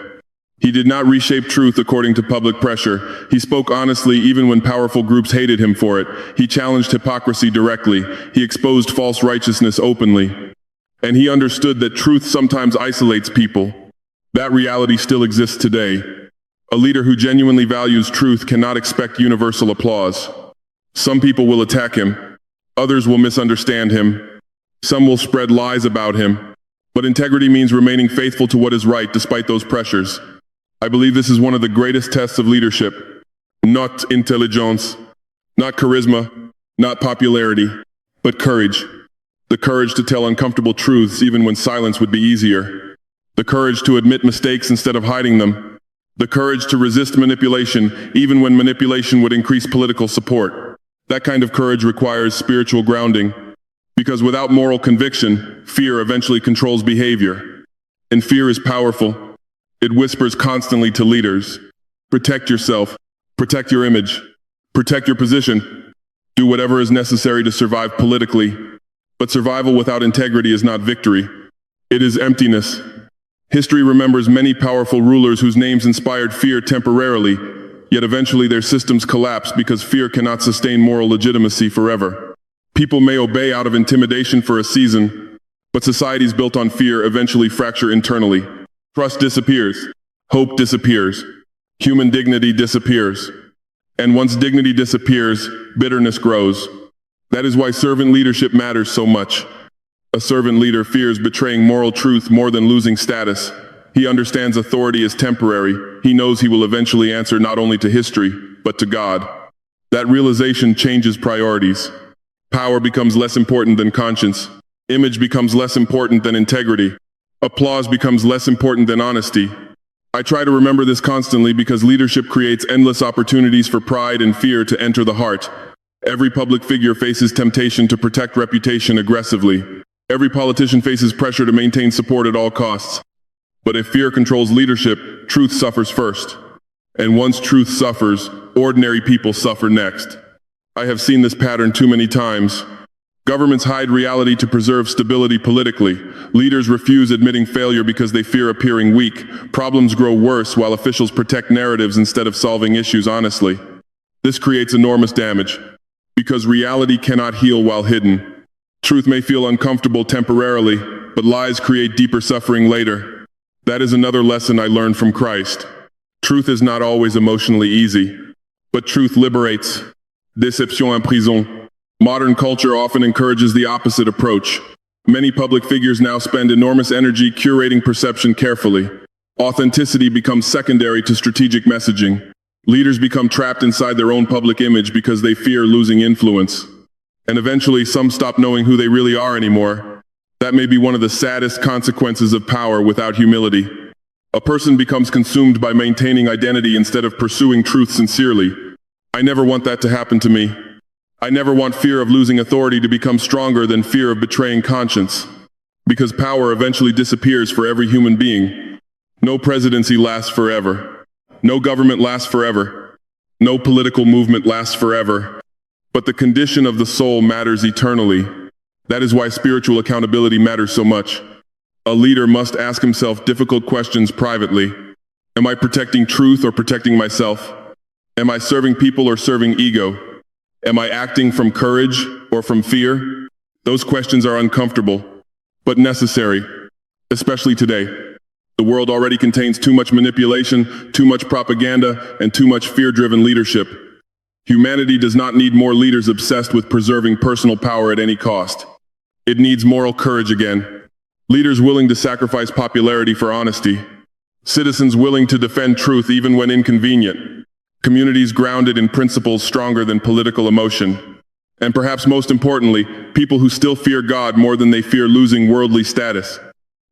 He did not reshape truth according to public pressure. He spoke honestly even when powerful groups hated him for it. He challenged hypocrisy directly. He exposed false righteousness openly. And he understood that truth sometimes isolates people. That reality still exists today. A leader who genuinely values truth cannot expect universal applause. Some people will attack him. Others will misunderstand him. Some will spread lies about him. But integrity means remaining faithful to what is right despite those pressures. I believe this is one of the greatest tests of leadership. Not intelligence, not charisma, not popularity, but courage. The courage to tell uncomfortable truths even when silence would be easier. The courage to admit mistakes instead of hiding them. The courage to resist manipulation even when manipulation would increase political support. That kind of courage requires spiritual grounding, because without moral conviction, fear eventually controls behavior. And fear is powerful. It whispers constantly to leaders. Protect yourself. Protect your image. Protect your position. Do whatever is necessary to survive politically. But survival without integrity is not victory. It is emptiness. History remembers many powerful rulers whose names inspired fear temporarily, yet eventually their systems collapsed because fear cannot sustain moral legitimacy forever. People may obey out of intimidation for a season, but societies built on fear eventually fracture internally. Trust disappears. Hope disappears. Human dignity disappears. And once dignity disappears, bitterness grows. That is why servant leadership matters so much. A servant leader fears betraying moral truth more than losing status. He understands authority is temporary. He knows he will eventually answer not only to history, but to God. That realization changes priorities. Power becomes less important than conscience. Image becomes less important than integrity. Applause becomes less important than honesty. I try to remember this constantly because leadership creates endless opportunities for pride and fear to enter the heart. Every public figure faces temptation to protect reputation aggressively. Every politician faces pressure to maintain support at all costs. But if fear controls leadership, truth suffers first. And once truth suffers, ordinary people suffer next. I have seen this pattern too many times. Governments hide reality to preserve stability politically. Leaders refuse admitting failure because they fear appearing weak. Problems grow worse while officials protect narratives instead of solving issues honestly. This creates enormous damage, because reality cannot heal while hidden. Truth may feel uncomfortable temporarily, but lies create deeper suffering later. That is another lesson I learned from Christ. Truth is not always emotionally easy, but truth liberates. Déception en prison. Modern culture often encourages the opposite approach. Many public figures now spend enormous energy curating perception carefully. Authenticity becomes secondary to strategic messaging. Leaders become trapped inside their own public image because they fear losing influence. And eventually, some stop knowing who they really are anymore. That may be one of the saddest consequences of power without humility. A person becomes consumed by maintaining identity instead of pursuing truth sincerely. I never want that to happen to me. I never want fear of losing authority to become stronger than fear of betraying conscience. Because power eventually disappears for every human being. No presidency lasts forever. No government lasts forever. No political movement lasts forever. But the condition of the soul matters eternally. That is why spiritual accountability matters so much. A leader must ask himself difficult questions privately. Am I protecting truth or protecting myself? Am I serving people or serving ego? Am I acting from courage or from fear? Those questions are uncomfortable, but necessary, especially today. The world already contains too much manipulation, too much propaganda, and too much fear-driven leadership. Humanity does not need more leaders obsessed with preserving personal power at any cost. It needs moral courage again. Leaders willing to sacrifice popularity for honesty. Citizens willing to defend truth even when inconvenient. Communities grounded in principles stronger than political emotion. And perhaps most importantly, people who still fear God more than they fear losing worldly status.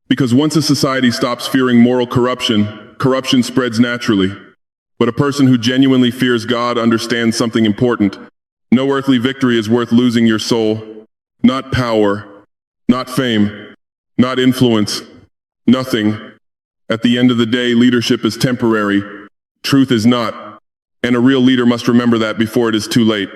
Because once a society stops fearing moral corruption, corruption spreads naturally. But a person who genuinely fears God understands something important. No earthly victory is worth losing your soul. Not power, not fame, not influence, nothing. At the end of the day, leadership is temporary. Truth is not. And a real leader must remember that before it is too late.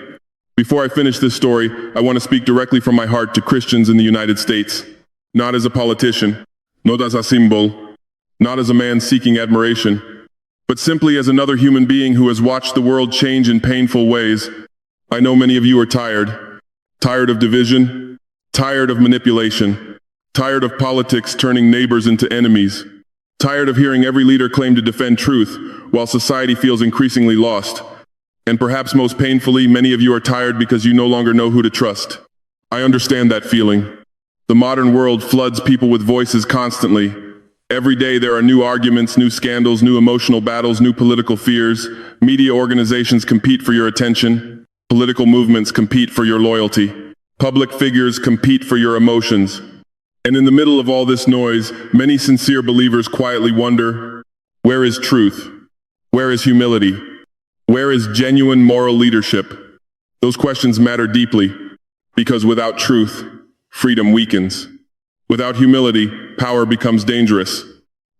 Before I finish this story, I want to speak directly from my heart to Christians in the United States. Not as a politician, not as a symbol, not as a man seeking admiration, but simply as another human being who has watched the world change in painful ways. I know many of you are tired. Tired of division, tired of manipulation, tired of politics turning neighbors into enemies, tired of hearing every leader claim to defend truth while society feels increasingly lost. And perhaps most painfully, many of you are tired because you no longer know who to trust. I understand that feeling. The modern world floods people with voices constantly. Every day there are new arguments, new scandals, new emotional battles, new political fears. Media organizations compete for your attention. Political movements compete for your loyalty. Public figures compete for your emotions. And in the middle of all this noise, many sincere believers quietly wonder, where is truth? Where is humility? Where is genuine moral leadership? Those questions matter deeply, because without truth, freedom weakens. Without humility, power becomes dangerous.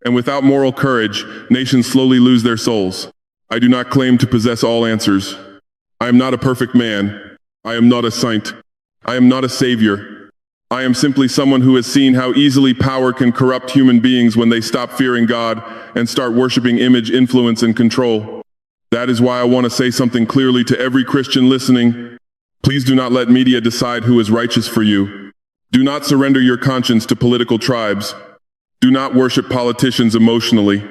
And without moral courage, nations slowly lose their souls. I do not claim to possess all answers. I am not a perfect man. I am not a saint. I am not a savior. I am simply someone who has seen how easily power can corrupt human beings when they stop fearing God and start worshiping image, influence, and control. That is why I want to say something clearly to every Christian listening. Please do not let media decide who is righteous for you. Do not surrender your conscience to political tribes. Do not worship politicians emotionally.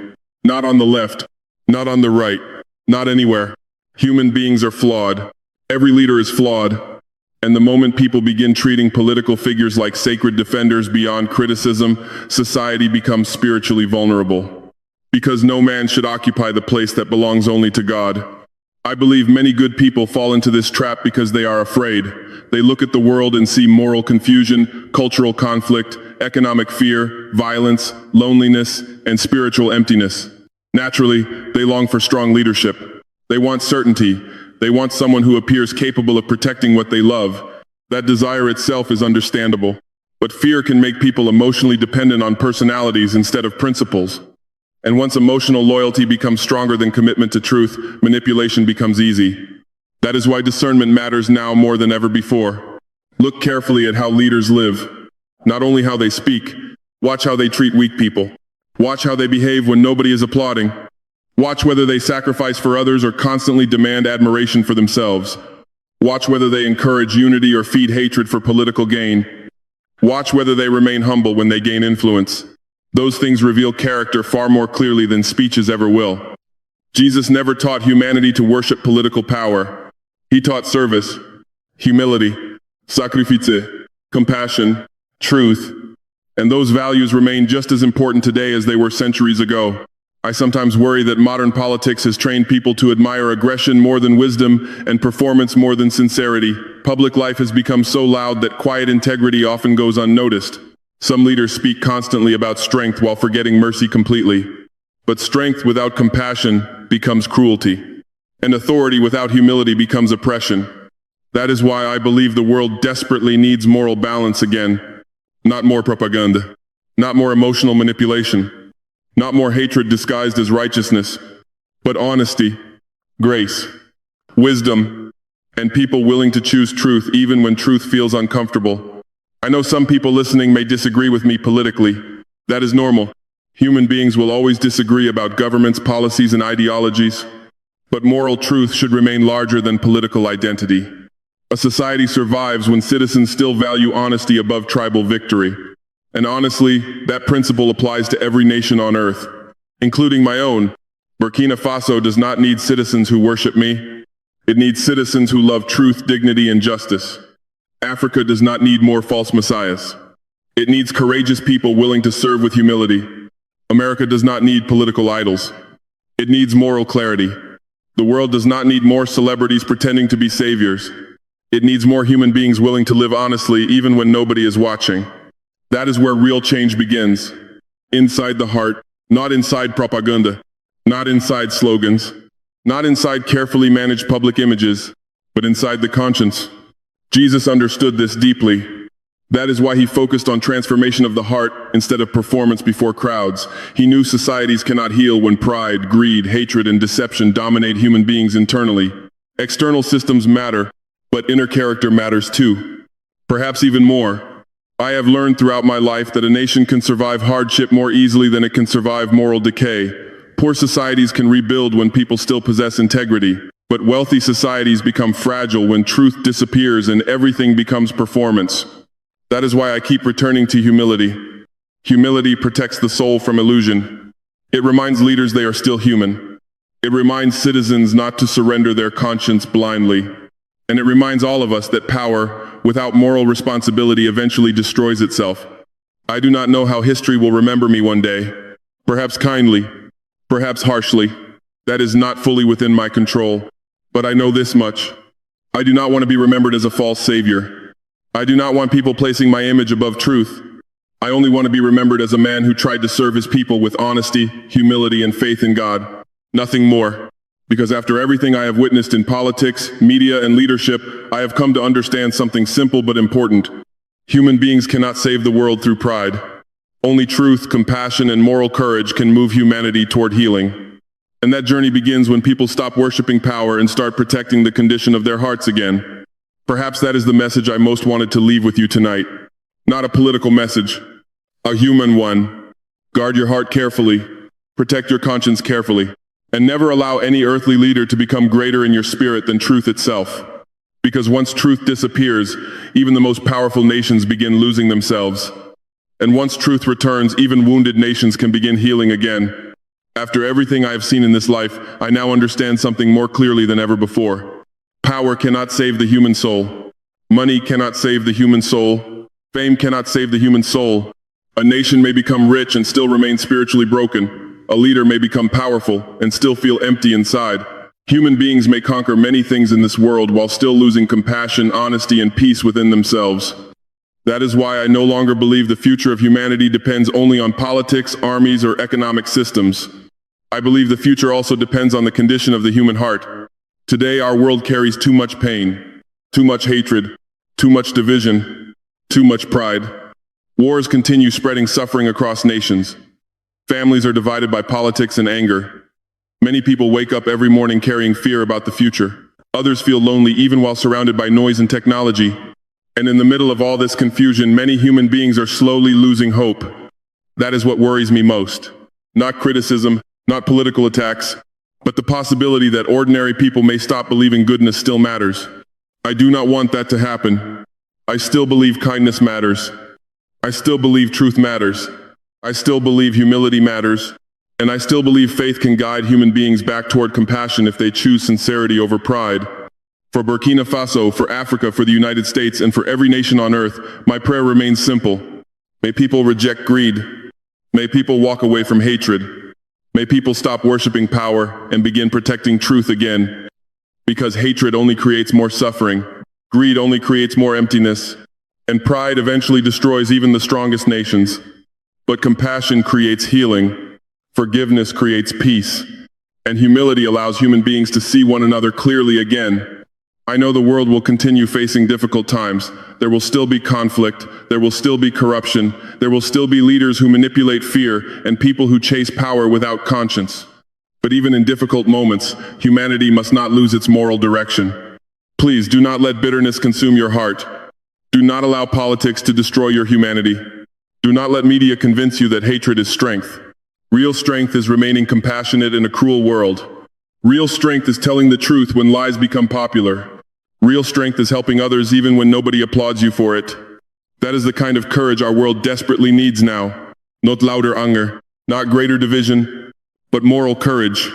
Not on the left, not on the right, not anywhere. Human beings are flawed. Every leader is flawed. And the moment people begin treating political figures like sacred defenders beyond criticism, society becomes spiritually vulnerable. Because no man should occupy the place that belongs only to God. I believe many good people fall into this trap because they are afraid. They look at the world and see moral confusion, cultural conflict, economic fear, violence, loneliness, and spiritual emptiness. Naturally, they long for strong leadership. They want certainty. They want someone who appears capable of protecting what they love. That desire itself is understandable. But fear can make people emotionally dependent on personalities instead of principles. And once emotional loyalty becomes stronger than commitment to truth, manipulation becomes easy. That is why discernment matters now more than ever before. Look carefully at how leaders live. Not only how they speak, watch how they treat weak people. Watch how they behave when nobody is applauding. Watch whether they sacrifice for others or constantly demand admiration for themselves. Watch whether they encourage unity or feed hatred for political gain. Watch whether they remain humble when they gain influence. Those things reveal character far more clearly than speeches ever will. Jesus never taught humanity to worship political power. He taught service, humility, sacrifice, compassion, truth, and those values remain just as important today as they were centuries ago. I sometimes worry that modern politics has trained people to admire aggression more than wisdom and performance more than sincerity. Public life has become so loud that quiet integrity often goes unnoticed. Some leaders speak constantly about strength while forgetting mercy completely. But strength without compassion becomes cruelty. And authority without humility becomes oppression. That is why I believe the world desperately needs moral balance again. Not more propaganda. Not more emotional manipulation. Not more hatred disguised as righteousness. But honesty, grace, wisdom, and people willing to choose truth even when truth feels uncomfortable. I know some people listening may disagree with me politically. That is normal. Human beings will always disagree about governments, policies, and ideologies, but moral truth should remain larger than political identity. A society survives when citizens still value honesty above tribal victory. And honestly, that principle applies to every nation on earth, including my own. Burkina Faso does not need citizens who worship me. It needs citizens who love truth, dignity, and justice. Africa does not need more false messiahs. It needs courageous people willing to serve with humility. America does not need political idols. It needs moral clarity. The world does not need more celebrities pretending to be saviors. It needs more human beings willing to live honestly even when nobody is watching. That is where real change begins. Inside the heart, not inside propaganda, not inside slogans, not inside carefully managed public images, but inside the conscience. Jesus understood this deeply. That is why he focused on transformation of the heart instead of performance before crowds. He knew societies cannot heal when pride, greed, hatred, and deception dominate human beings internally. External systems matter, but inner character matters too. Perhaps even more. I have learned throughout my life that a nation can survive hardship more easily than it can survive moral decay. Poor societies can rebuild when people still possess integrity, but wealthy societies become fragile when truth disappears and everything becomes performance. That is why I keep returning to humility. Humility protects the soul from illusion. It reminds leaders they are still human. It reminds citizens not to surrender their conscience blindly. And it reminds all of us that power, without moral responsibility, eventually destroys itself. I do not know how history will remember me one day. Perhaps kindly, perhaps harshly. That is not fully within my control. But I know this much. I do not want to be remembered as a false savior. I do not want people placing my image above truth. I only want to be remembered as a man who tried to serve his people with honesty, humility, and faith in God. Nothing more. Because after everything I have witnessed in politics, media, and leadership, I have come to understand something simple but important. Human beings cannot save the world through pride. Only truth, compassion, and moral courage can move humanity toward healing. And that journey begins when people stop worshiping power and start protecting the condition of their hearts again. Perhaps that is the message I most wanted to leave with you tonight. Not a political message, a human one. Guard your heart carefully, protect your conscience carefully, and never allow any earthly leader to become greater in your spirit than truth itself. Because once truth disappears, even the most powerful nations begin losing themselves. And once truth returns, even wounded nations can begin healing again. After everything I have seen in this life, I now understand something more clearly than ever before. Power cannot save the human soul. Money cannot save the human soul. Fame cannot save the human soul. A nation may become rich and still remain spiritually broken. A leader may become powerful and still feel empty inside. Human beings may conquer many things in this world while still losing compassion, honesty, and peace within themselves. That is why I no longer believe the future of humanity depends only on politics, armies, or economic systems. I believe the future also depends on the condition of the human heart. Today, our world carries too much pain, too much hatred, too much division, too much pride. Wars continue spreading suffering across nations. Families are divided by politics and anger. Many people wake up every morning carrying fear about the future. Others feel lonely even while surrounded by noise and technology. And in the middle of all this confusion, many human beings are slowly losing hope. That is what worries me most. Not criticism, not political attacks, but the possibility that ordinary people may stop believing goodness still matters. I do not want that to happen. I still believe kindness matters. I still believe truth matters. I still believe humility matters. And I still believe faith can guide human beings back toward compassion if they choose sincerity over pride. For Burkina Faso, for Africa, for the United States, and for every nation on earth, my prayer remains simple. May people reject greed. May people walk away from hatred. May people stop worshiping power and begin protecting truth again. Because hatred only creates more suffering, greed only creates more emptiness, and pride eventually destroys even the strongest nations. But compassion creates healing, forgiveness creates peace, and humility allows human beings to see one another clearly again. I know the world will continue facing difficult times. There will still be conflict, there will still be corruption, there will still be leaders who manipulate fear, and people who chase power without conscience. But even in difficult moments, humanity must not lose its moral direction. Please do not let bitterness consume your heart. Do not allow politics to destroy your humanity. Do not let media convince you that hatred is strength. Real strength is remaining compassionate in a cruel world. Real strength is telling the truth when lies become popular. Real strength is helping others even when nobody applauds you for it. That is the kind of courage our world desperately needs now. Not louder anger, not greater division, but moral courage.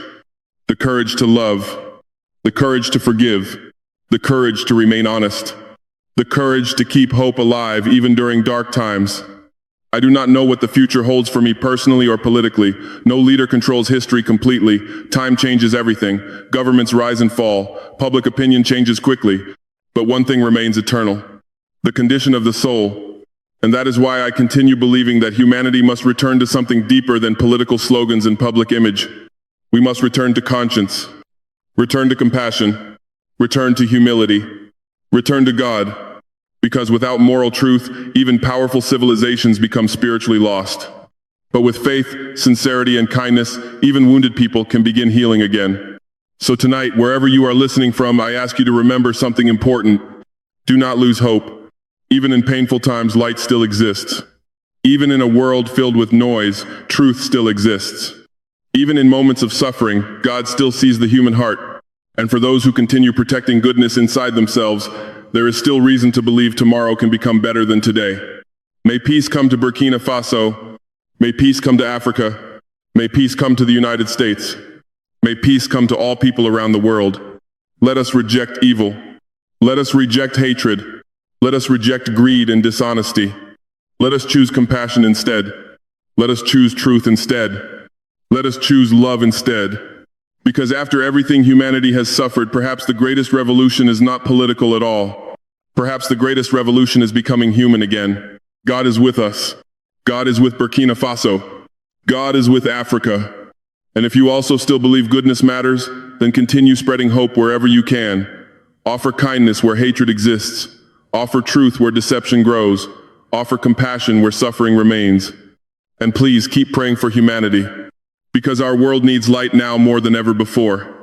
The courage to love, the courage to forgive, the courage to remain honest, the courage to keep hope alive even during dark times. I do not know what the future holds for me personally or politically. No leader controls history completely. Time changes everything. Governments rise and fall. Public opinion changes quickly. But one thing remains eternal: the condition of the soul. And that is why I continue believing that humanity must return to something deeper than political slogans and public image. We must return to conscience, return to compassion, return to humility, return to God. Because without moral truth, even powerful civilizations become spiritually lost. But with faith, sincerity, and kindness, even wounded people can begin healing again. So tonight, wherever you are listening from, I ask you to remember something important. Do not lose hope. Even in painful times, light still exists. Even in a world filled with noise, truth still exists. Even in moments of suffering, God still sees the human heart. And for those who continue protecting goodness inside themselves, there is still reason to believe tomorrow can become better than today. May peace come to Burkina Faso. May peace come to Africa. May peace come to the United States. May peace come to all people around the world. Let us reject evil. Let us reject hatred. Let us reject greed and dishonesty. Let us choose compassion instead. Let us choose truth instead. Let us choose love instead. Because after everything humanity has suffered, perhaps the greatest revolution is not political at all. Perhaps the greatest revolution is becoming human again. God is with us. God is with Burkina Faso. God is with Africa. And if you also still believe goodness matters, then continue spreading hope wherever you can. Offer kindness where hatred exists. Offer truth where deception grows. Offer compassion where suffering remains. And please keep praying for humanity. Because our world needs light now more than ever before.